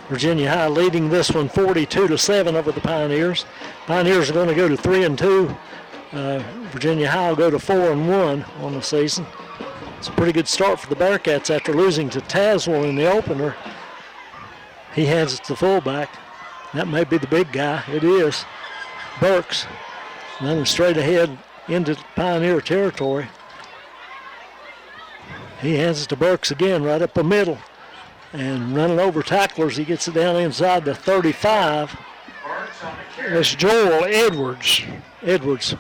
Virginia High leading this one 42-7 over the Pioneers. Pioneers are going to go to 3-2. Virginia High will go to 4-1 on the season. It's a pretty good start for the Bearcats after losing to Tazewell in the opener. He hands it to the fullback. That may be the big guy. It is. Burks running straight ahead into Pioneer territory. He hands it to Burks again right up the middle. And running over tacklers, he gets it down inside the 35. It's Joel Edwards. Edwards,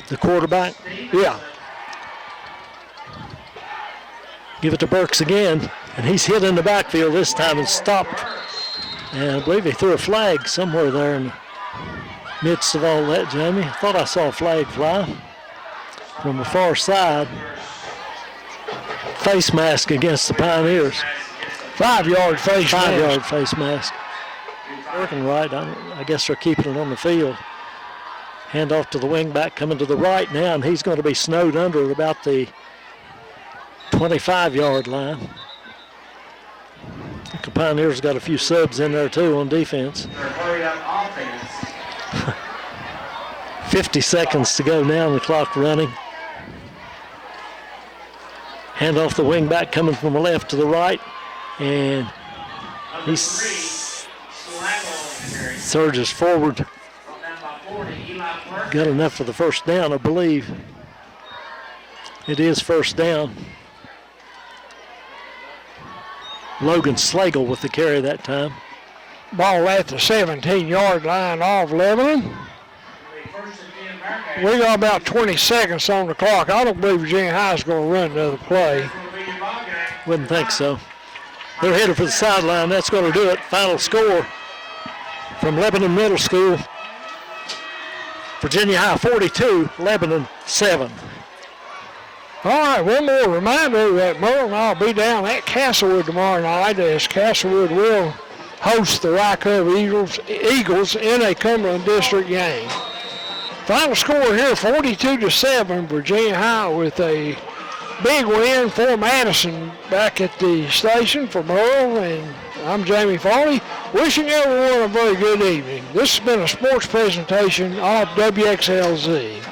the quarterback. Yeah. Give it to Burks again, and he's hit in the backfield this time and stopped. And I believe he threw a flag somewhere there in the midst of all that, Jamie. I thought I saw a flag fly from the far side. Face mask against the Pioneers. 5-yard face mask. 5-yard face mask. Working right. I guess they're keeping it on the field. Hand off to the wingback coming to the right now, and he's going to be snowed under at about the 25-yard line. I think the Pioneers got a few subs in there too on defense. 50 seconds to go now, and the clock running. Hand off the wing back coming from the left to the right. And he surges forward. Got enough for the first down, I believe. It is first down. Logan Slagle with the carry that time. Ball at the 17-yard line of Lebanon. We got about 20 seconds on the clock. I don't believe Virginia High is going to run another play. Wouldn't think so. They're headed for the sideline. That's going to do it. Final score from Lebanon Middle School. Virginia High 42, Lebanon 7. All right, one more reminder that Merle and I will be down at Castlewood tomorrow night, as Castlewood will host the Rye Cove Eagles in a Cumberland District game. Final score here, 42-7, Virginia High with a big win for Madison. Back at the station for Merle, and I'm Jamie Farley, wishing everyone a very good evening. This has been a sports presentation of WXLZ.